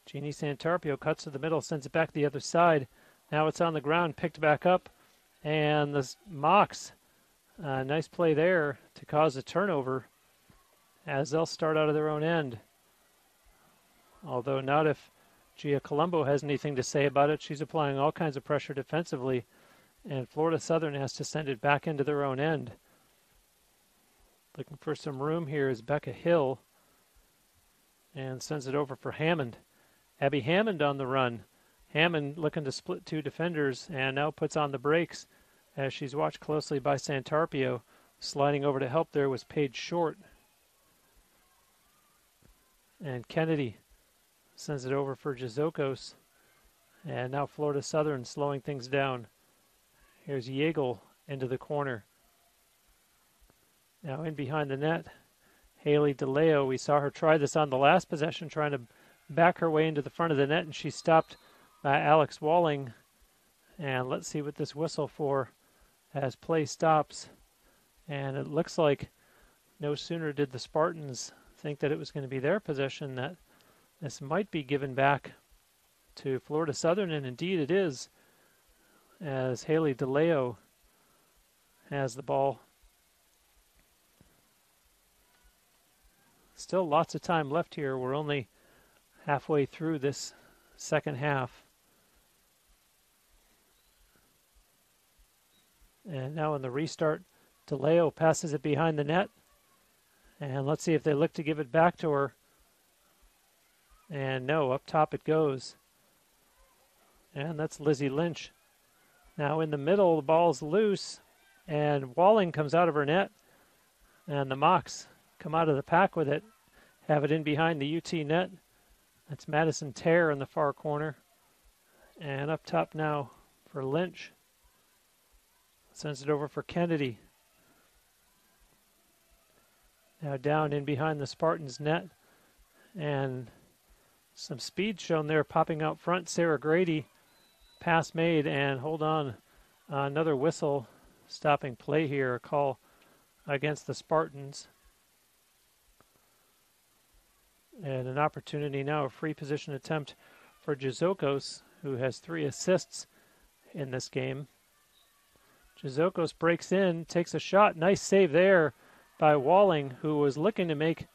Jeannie Santarpio cuts to the middle, sends it back to the other side. Now it's on the ground, picked back up, and the Mocs, nice play there to cause a turnover as they'll start out of their own end. Although not if Gia Colombo has anything to say about it. She's applying all kinds of pressure defensively, and Florida Southern has to send it back into their own end. Looking for some room here is Becca Hill, and sends it over for Hammond. Abby Hammond on the run. Hammond looking to split two defenders and now puts on the brakes as she's watched closely by Santarpio. Sliding over to help there was Paige Short. And Kennedy sends it over for Jazokos. And now Florida Southern slowing things down. Here's Yeagle into the corner. Now in behind the net Haley DeLeo. We saw her try this on the last possession, trying to back her way into the front of the net, and she stopped by Alex Walling. And let's see what this whistle for as play stops. And it looks like no sooner did the Spartans think that it was going to be their possession that this might be given back to Florida Southern, and indeed it is, as Haley DeLeo has the ball. Still lots of time left here. We're only halfway through this second half. And now in the restart, DeLeo passes it behind the net. And let's see if they look to give it back to her. And no, up top it goes. And that's Lizzie Lynch. Now in the middle, the ball's loose. And Walling comes out of her net. And the Mocs come out of the pack with it. Have it in behind the UT net. That's Madison Terre in the far corner. And up top now for Lynch. Sends it over for Kennedy. Now down in behind the Spartans net. And some speed shown there, popping out front. Sarah Grady. Pass made, and hold on. Another whistle stopping play here. A call against the Spartans. And an opportunity now, a free position attempt for Jazokos, who has 3 assists in this game. Jazokos breaks in, takes a shot. Nice save there by Walling, who was looking to make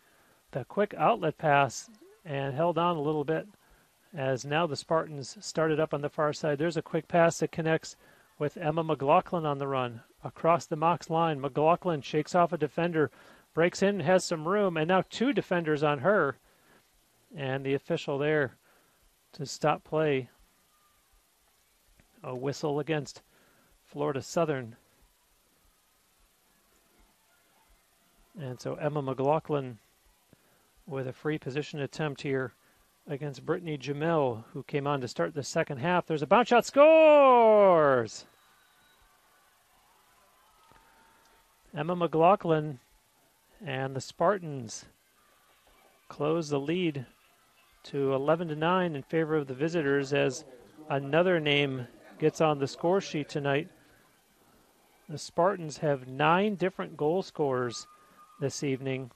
the quick outlet pass and held on a little bit, as now the Spartans started up on the far side. There's a quick pass that connects with Emma McLaughlin on the run. Across the Mocs line, McLaughlin shakes off a defender, breaks in, has some room, and now 2 defenders on her. And the official there to stop play. A whistle against Florida Southern. And so Emma McLaughlin with a free position attempt here against Brittany Jamil, who came on to start the second half. There's a bounce shot, scores! Emma McLaughlin and the Spartans close the lead to 11-9 in favor of the visitors, as another name gets on the score sheet tonight. The Spartans have 9 different goal scorers this evening.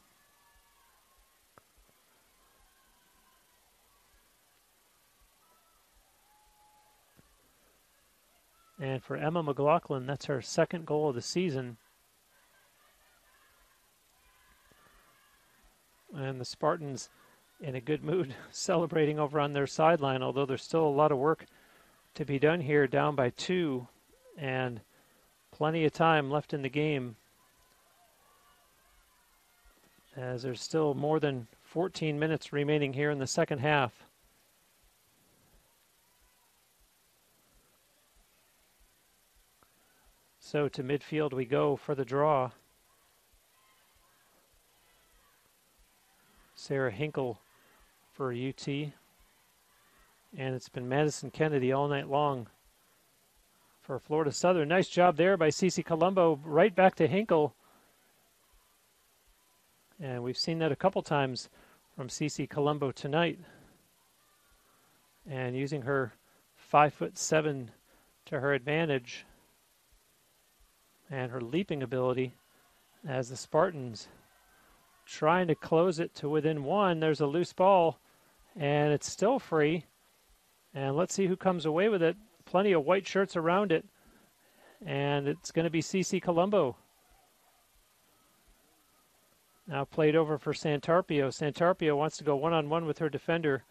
And for Emma McLaughlin, that's her 2nd goal of the season. And the Spartans in a good mood, celebrating over on their sideline, although there's still a lot of work to be done here, down by 2, and plenty of time left in the game, as there's still more than 14 minutes remaining here in the second half. So to midfield we go for the draw. Sarah Hinkle for UT. And it's been Madison Kennedy all night long for Florida Southern. Nice job there by Cece Colombo. Right back to Hinkle. And we've seen that a couple times from Cece Colombo tonight. And using her 5'7" to her advantage. And her leaping ability, as the Spartans trying to close it to within 1. There's a loose ball, and it's still free. And let's see who comes away with it. Plenty of white shirts around it. And it's going to be Cece Colombo. Now played over for Santarpio. Santarpio wants to go one-on-one with her defender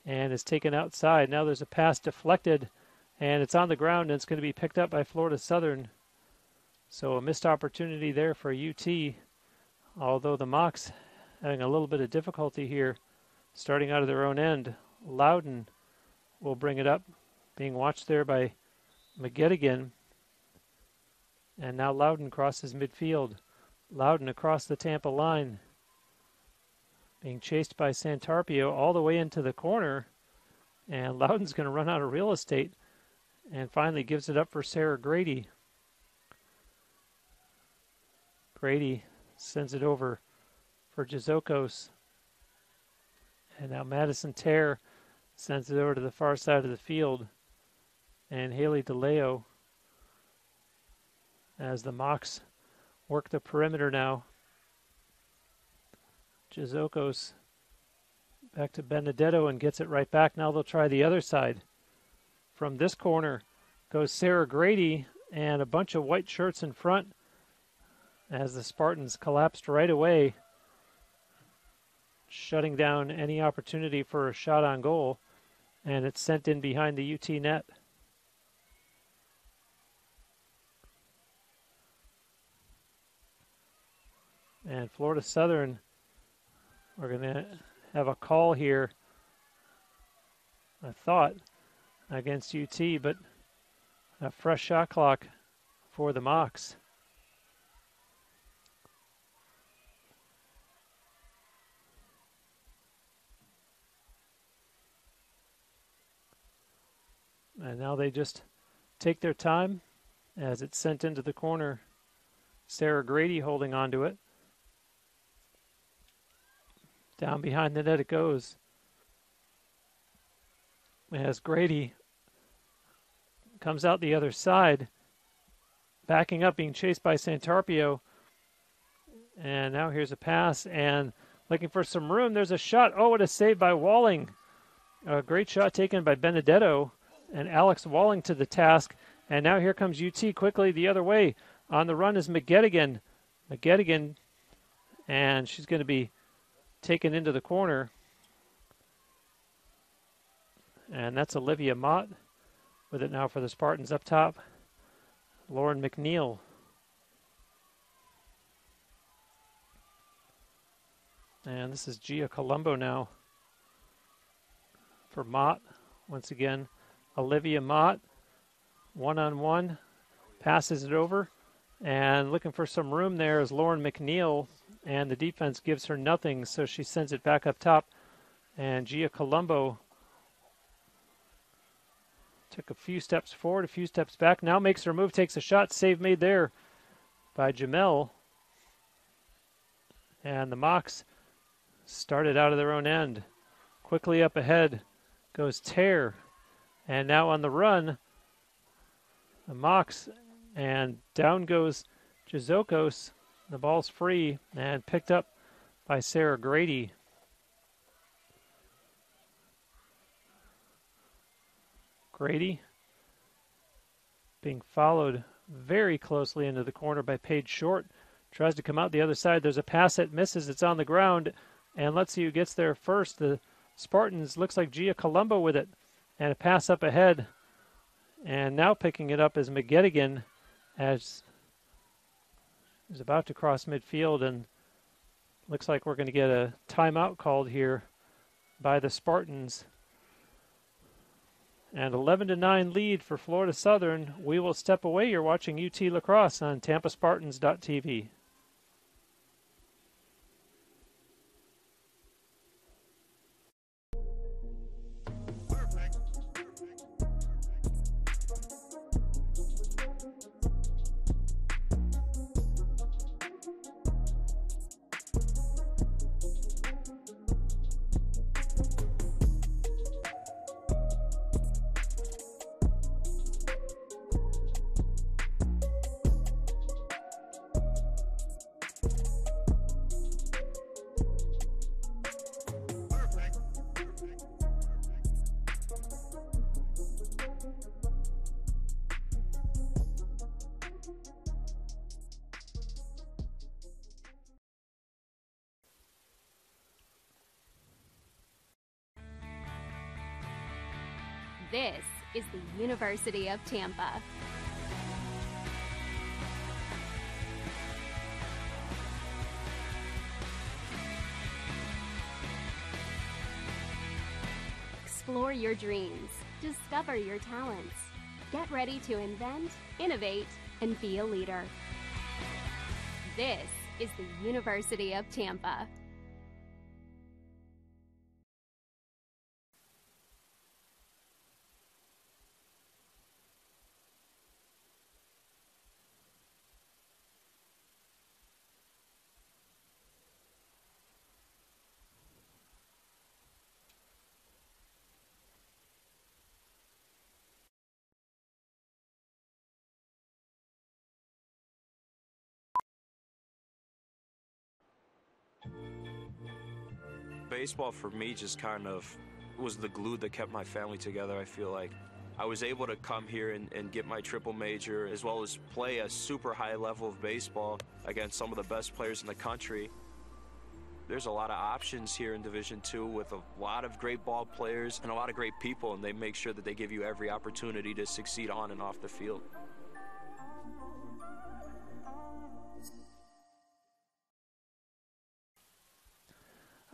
and is taken outside. Now there's a pass deflected, and it's on the ground, and it's going to be picked up by Florida Southern. So a missed opportunity there for UT, although the Mocs having a little bit of difficulty here, starting out of their own end. Loudon will bring it up, being watched there by McGettigan. And now Loudon crosses midfield. Loudon across the Tampa line, being chased by Santarpio all the way into the corner. And Loudon's going to run out of real estate and finally gives it up for Sarah Grady. Grady sends it over for Jizokos. And now Madison Terre sends it over to the far side of the field. And Haley DeLeo, as the Mocs work the perimeter now. Jizokos back to Benedetto and gets it right back. Now they'll try the other side. From this corner goes Sarah Grady and a bunch of white shirts in front as the Spartans collapsed right away, shutting down any opportunity for a shot on goal, and it's sent in behind the UT net. And Florida Southern, we're going to have a call here, I thought, against UT, but a fresh shot clock for the Mocs. And now they just take their time as it's sent into the corner. Sarah Grady holding on to it. Down behind the net it goes. As Grady comes out the other side, backing up, being chased by Santarpio. And now here's a pass, and looking for some room. There's a shot. Oh, what a save by Walling. A great shot taken by Benedetto, and Alex Walling to the task. And now here comes UT quickly the other way. On the run is McGettigan. And she's going to be taken into the corner. And that's Olivia Mott with it now for the Spartans up top. Lauren McNeil. And this is Gia Colombo now for Mott. Once again, Olivia Mott, one-on-one, passes it over. And looking for some room there is Lauren McNeil. And the defense gives her nothing, so she sends it back up top. And Gia Colombo took a few steps forward, a few steps back. Now makes her move, takes a shot. Save made there by Jamel. And the Mocs started out of their own end. Quickly up ahead goes Terre. And now on the run, the Mocs, and down goes Jizokos. The ball's free and picked up by Sarah Grady. Grady being followed very closely into the corner by Paige Short. Tries to come out the other side. There's a pass that misses. It's on the ground. And let's see who gets there first. The Spartans, looks like Gia Colombo with it. And a pass up ahead. And now picking it up is McGettigan, as is about to cross midfield, and looks like we're going to get a timeout called here by the Spartans. And 11-9 lead for Florida Southern. We will step away. You're watching UT Lacrosse on TampaSpartans.tv. This is the University of Tampa. Explore your dreams. Discover your talents. Get ready to invent, innovate, and be a leader. This is the University of Tampa. baseball for me just kind of was the glue that kept my family together. I feel like I was able to come here and get my triple major, as well as play a super high level of baseball against some of the best players in the country. There's a lot of options here in Division II with a lot of great ball players and a lot of great people, and they make sure that they give you every opportunity to succeed on and off the field.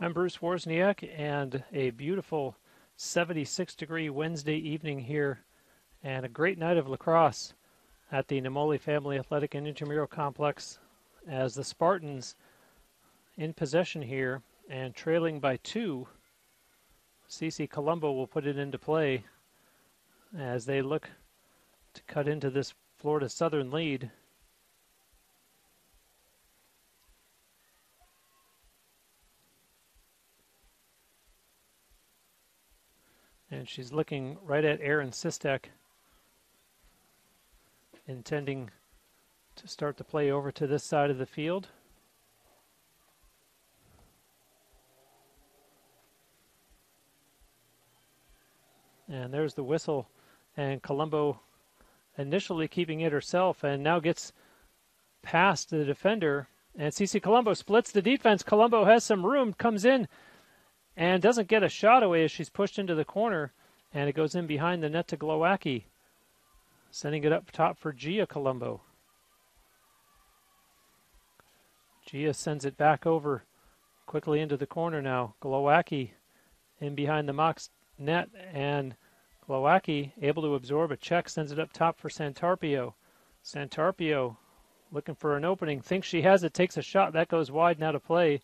I'm Bruce Wozniak, and a beautiful 76-degree Wednesday evening here, and a great night of lacrosse at the Namoli Family Athletic and Intramural Complex as the Spartans in possession here and trailing by 2. CC Colombo will put it into play as they look to cut into this Florida Southern lead. And she's looking right at Aaron Sistek, intending to start the play over to this side of the field. And there's the whistle, and Colombo initially keeping it herself, and now gets past the defender, and CC Colombo splits the defense. Colombo has some room, comes in, and doesn't get a shot away as she's pushed into the corner, and it goes in behind the net to Glowacki, sending it up top for Gia Colombo. Gia sends it back over quickly into the corner now. Glowacki in behind the Mox net, and Glowacki able to absorb a check, sends it up top for Santarpio. Santarpio looking for an opening, thinks she has it, takes a shot, that goes wide and out of play,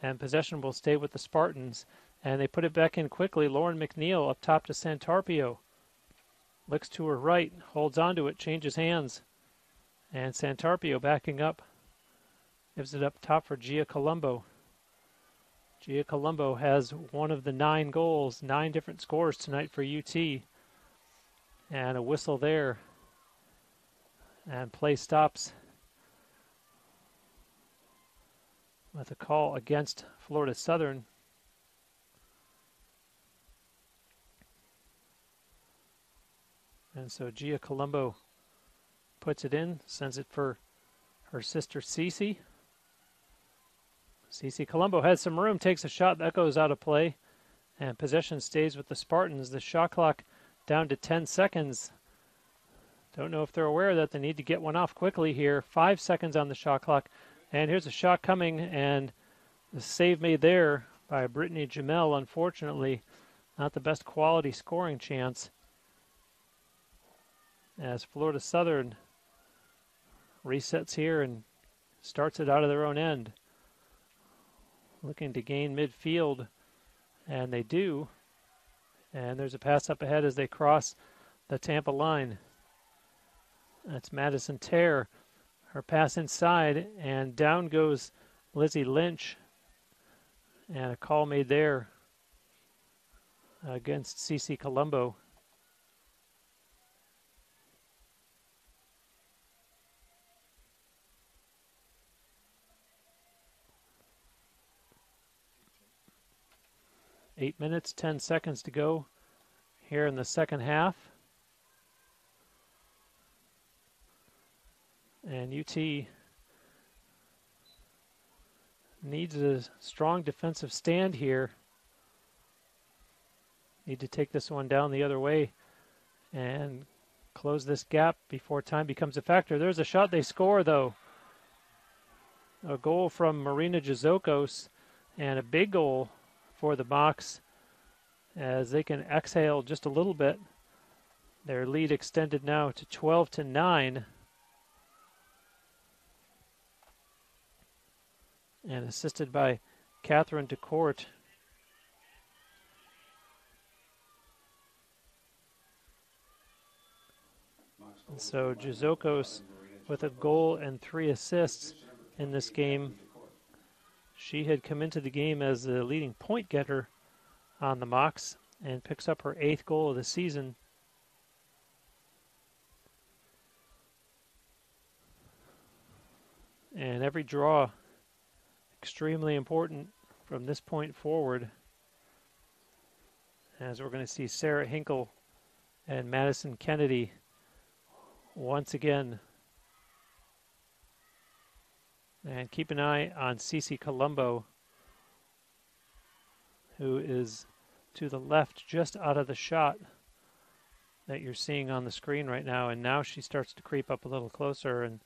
and possession will stay with the Spartans. And they put it back in quickly. Lauren McNeil up top to Santarpio. Looks to her right, holds onto it, changes hands. And Santarpio backing up. Gives it up top for Gia Colombo. Gia Colombo has one of the 9 goals, 9 different scores tonight for UT. And a whistle there. And play stops with a call against Florida Southern. And so Gia Colombo puts it in, sends it for her sister Cece. Cece Colombo has some room, takes a shot, that goes out of play. And possession stays with the Spartans. The shot clock down to 10 seconds. Don't know if they're aware that they need to get one off quickly here. 5 seconds on the shot clock. And here's a shot coming, and the save made there by Brittany Jamel. Unfortunately, not the best quality scoring chance, as Florida Southern resets here and starts it out of their own end. Looking to gain midfield, and they do. And there's a pass up ahead as they cross the Tampa line. That's Madison Terre. Her pass inside, and down goes Lizzie Lynch. And a call made there against CC Colombo. Eight minutes, 10 seconds to go here in the second half. And UT needs a strong defensive stand here. Need to take this one down the other way and close this gap before time becomes a factor. There's a shot they score, though. A goal from Marina Jazokos, and a big goal for the Mox as they can exhale just a little bit. Their lead extended now to 12-9. And assisted by Catherine DeCourt. And so Jazokos with a goal and 3 assists in this game. She had come into the game as the leading point getter on the Mox and picks up her 8th goal of the season. And every draw extremely important from this point forward. as we're going to see Sarah Hinkle and Madison Kennedy once again. And keep an eye on Cece Colombo, who is to the left just out of the shot that you're seeing on the screen right now. And now she starts to creep up a little closer, and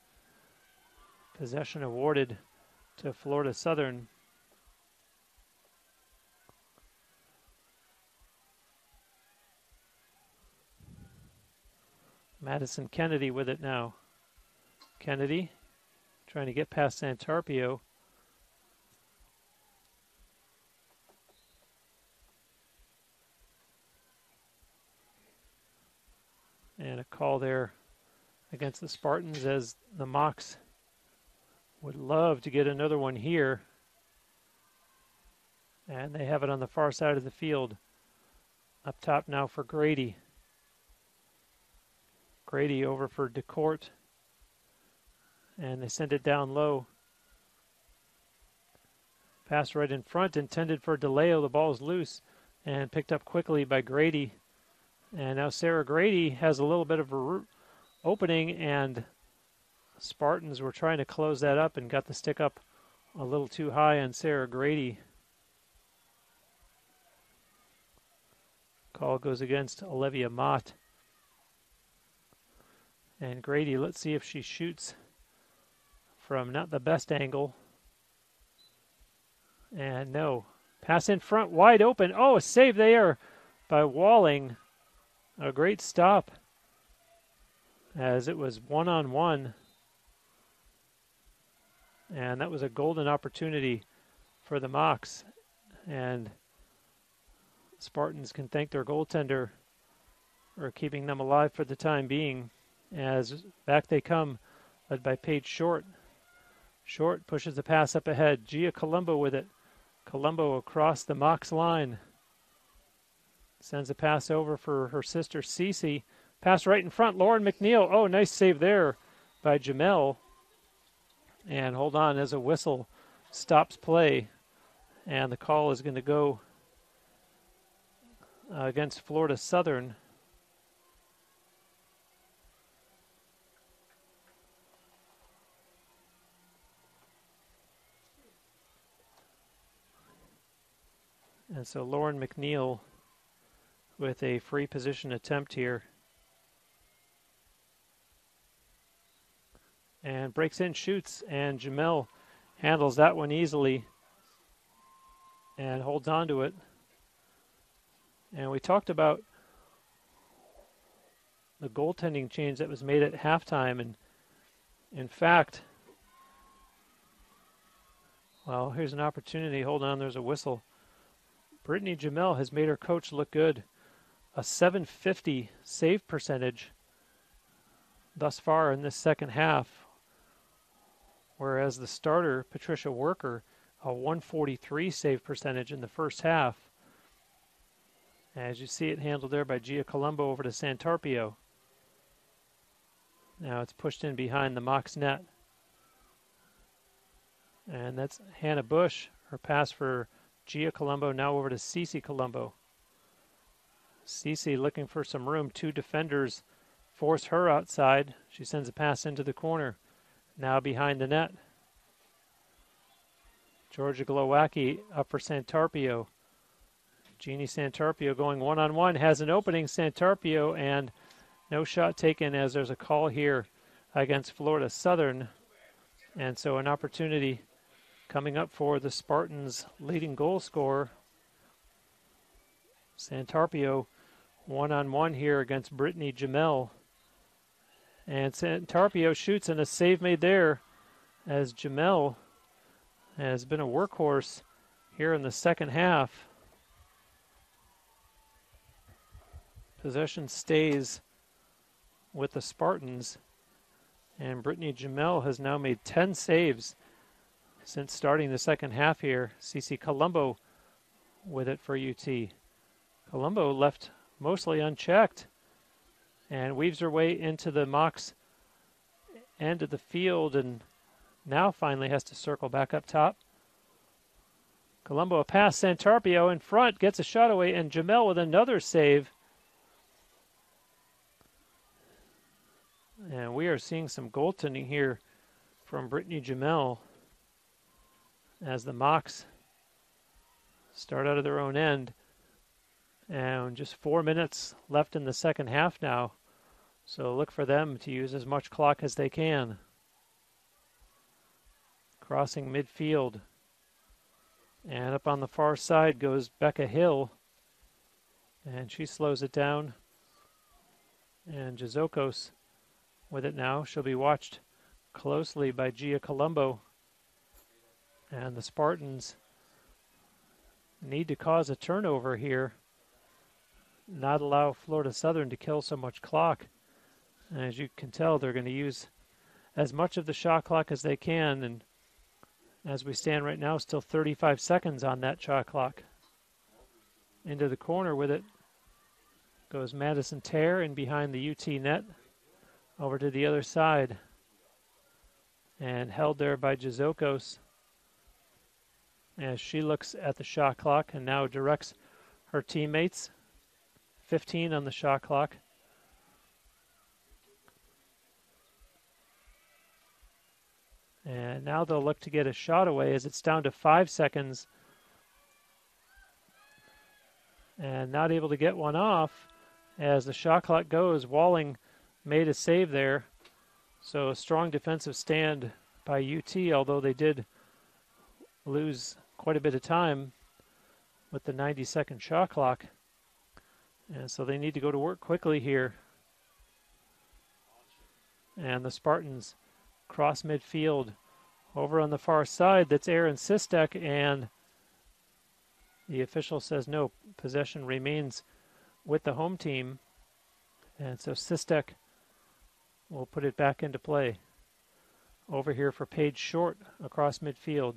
possession awarded to Florida Southern. Madison Kennedy with it now. Kennedy trying to get past Santarpio. And a call there against the Spartans, as the Mocs would love to get another one here. And they have it on the far side of the field. Up top now for Grady. Grady over for DeCourt. And they send it down low. Pass right in front, intended for DeLeo. The ball is loose and picked up quickly by Grady. And now Sarah Grady has a little bit of a opening, and Spartans were trying to close that up and got the stick up a little too high on Sarah Grady. Call goes against Olivia Mott. And Grady, let's see if she shoots from not the best angle. And no. Pass in front, wide open. Oh, a save there by Walling. A great stop, as it was one-on-one. And that was a golden opportunity for the Mocs. And Spartans can thank their goaltender for keeping them alive for the time being, as back they come, led by Paige Short. Short pushes the pass up ahead. Gia Colombo with it. Colombo across the Mocs line. Sends a pass over for her sister Cece. Pass right in front. Lauren McNeil. Oh, nice save there by Jamel. And hold on, as a whistle stops play. And the call is going to go against Florida Southern. And so Lauren McNeil with a free position attempt here. And breaks in, shoots, and Jamel handles that one easily and holds on to it. And we talked about the goaltending change that was made at halftime, and in fact, well, here's an opportunity. Hold on, there's a whistle. Brittany Jamel has made her coach look good. A .750 save percentage thus far in this second half, whereas the starter, Patricia Worker, a .143 save percentage in the first half. As you see it handled there by Gia Colombo over to Santarpio. Now it's pushed in behind the Mocs net. And that's Hannah Bush. Her pass for Gia Colombo now over to Cece Colombo. Cece looking for some room. Two defenders force her outside. She sends a pass into the corner. Now behind the net. Georgia Glowacki up for Santarpio. Jeannie Santarpio going one-on-one. Has an opening, Santarpio, and no shot taken, as there's a call here against Florida Southern. And so an opportunity coming up for the Spartans' leading goal scorer. Santarpio one-on-one here against Brittany Jamel. And Santarpio shoots, and a save made there, as Jamel has been a workhorse here in the second half. Possession stays with the Spartans, and Brittany Jamel has now made 10 saves since starting the second half here. Cece Colombo with it for UT. Colombo left mostly unchecked and weaves her way into the Mocs end of the field, and now finally has to circle back up top. Colombo a pass, Santarpio in front, gets a shot away, and Jamel with another save. And we are seeing some goaltending here from Brittany Jamel as the Mocs start out of their own end. And just 4 minutes left in the second half now. So look for them to use as much clock as they can. Crossing midfield. And up on the far side goes Becca Hill. And she slows it down. And Jazokos with it now. She'll be watched closely by Gia Colombo. And the Spartans need to cause a turnover here. Not allow Florida Southern to kill so much clock. And as you can tell, they're going to use as much of the shot clock as they can. And as we stand right now, still 35 seconds on that shot clock. Into the corner with it goes Madison Terre in behind the UT net. Over to the other side. And held there by Jazokos as she looks at the shot clock and now directs her teammates. 15 on the shot clock. And now they'll look to get a shot away as it's down to 5 seconds. And not able to get one off as the shot clock goes. Walling made a save there. So a strong defensive stand by UT, although they did lose quite a bit of time with the 90-second shot clock. And so they need to go to work quickly here. And the Spartans cross midfield over on the far side. That's Aaron Sistek, and the official says no, possession remains with the home team. And so Sistek will put it back into play. Over here for Paige Short across midfield.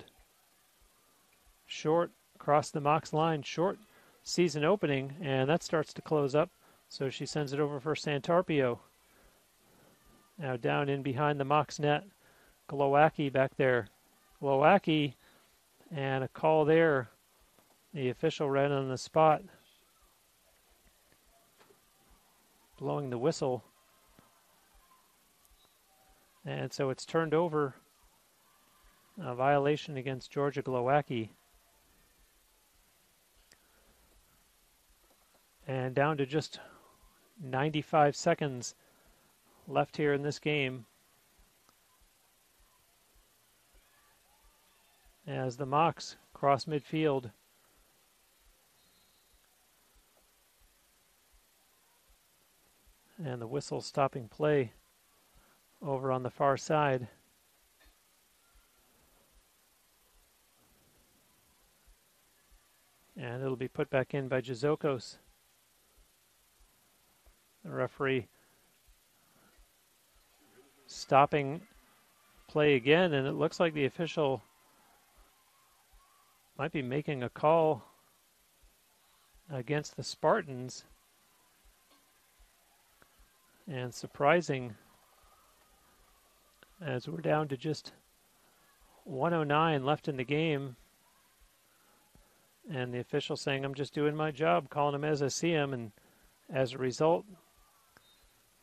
Short across the Mocs line. Short season opening, and that starts to close up. So she sends it over for Santarpio. Now down in behind the Mocs net. Glowacki back there. Glowacki, and a call there. The official right on the spot, blowing the whistle. And so it's turned over. A violation against Georgia Glowacki. And down to just 95 seconds left here in this game. As the Mocs cross midfield. And the whistle stopping play over on the far side. And it'll be put back in by Jazokos. The referee stopping play again, and it looks like the official might be making a call against the Spartans. And surprising, as we're down to just 1:09 left in the game. And the official saying, I'm just doing my job, calling him as I see him. And as a result,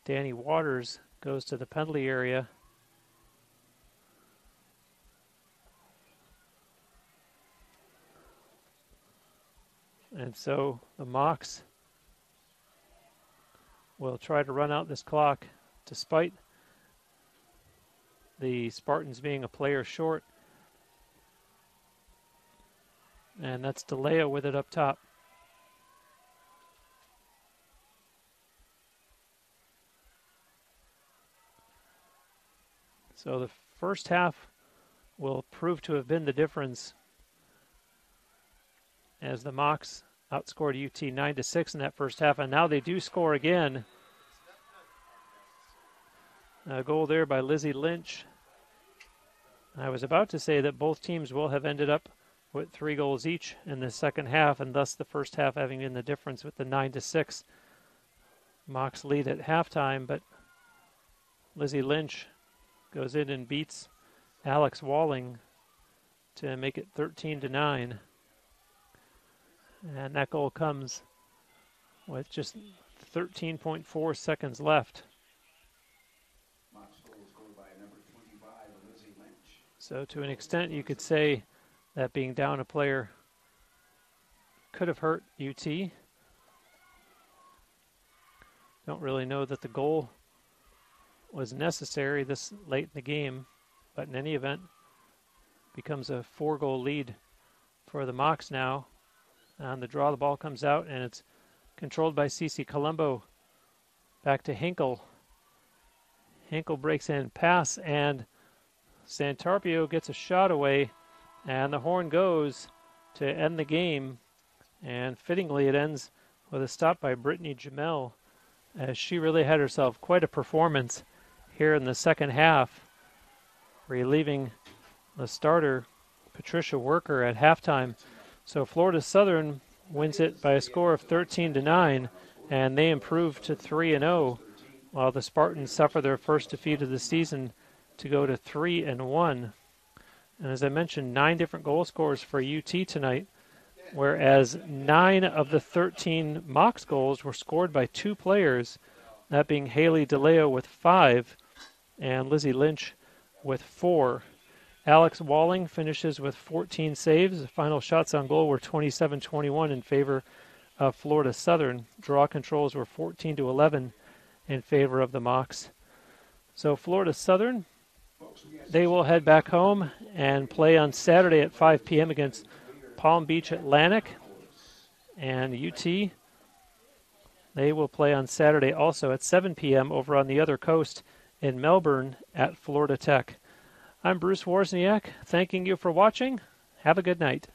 Danny Waters goes to the penalty area. And so the Mocs will try to run out this clock despite the Spartans being a player short. And that's DeLeo with it up top. So the first half will prove to have been the difference as the Mocs outscored UT 9-6 in that first half, and now they do score again. A goal there by Lizzie Lynch. I was about to say that both teams will have ended up with 3 goals each in the second half, and thus the first half having been the difference with the 9-6 Mocs lead at halftime. But Lizzie Lynch goes in and beats Alex Walling to make it 13-9. And that goal comes with just 13.4 seconds left. So to an extent, you could say that being down a player could have hurt UT. Don't really know that the goal was necessary this late in the game, but in any event, becomes a 4-goal lead for the Mocs now. On the draw, the ball comes out, and it's controlled by CC Colombo. Back to Hinkle. Hinkle breaks in pass, and Santarpio gets a shot away, and the horn goes to end the game. And fittingly, it ends with a stop by Brittany Jamel, as she really had herself quite a performance here in the second half, relieving the starter, Patricia Worker, at halftime. So Florida Southern wins it by a score of 13-9, and they improve to 3-0, while the Spartans suffer their first defeat of the season to go to 3-1. And as I mentioned, 9 different goal scorers for UT tonight, whereas 9 of the 13 Mocs goals were scored by 2 players, that being Haley DeLeo with 5 and Lizzie Lynch with 4. Alex Walling finishes with 14 saves. The final shots on goal were 27-21 in favor of Florida Southern. Draw controls were 14-11 in favor of the Mocs. So Florida Southern, they will head back home and play on Saturday at 5 p.m. against Palm Beach Atlantic. And UT, they will play on Saturday also at 7 p.m. over on the other coast in Melbourne at Florida Tech. I'm Bruce Wozniak, thanking you for watching. Have a good night.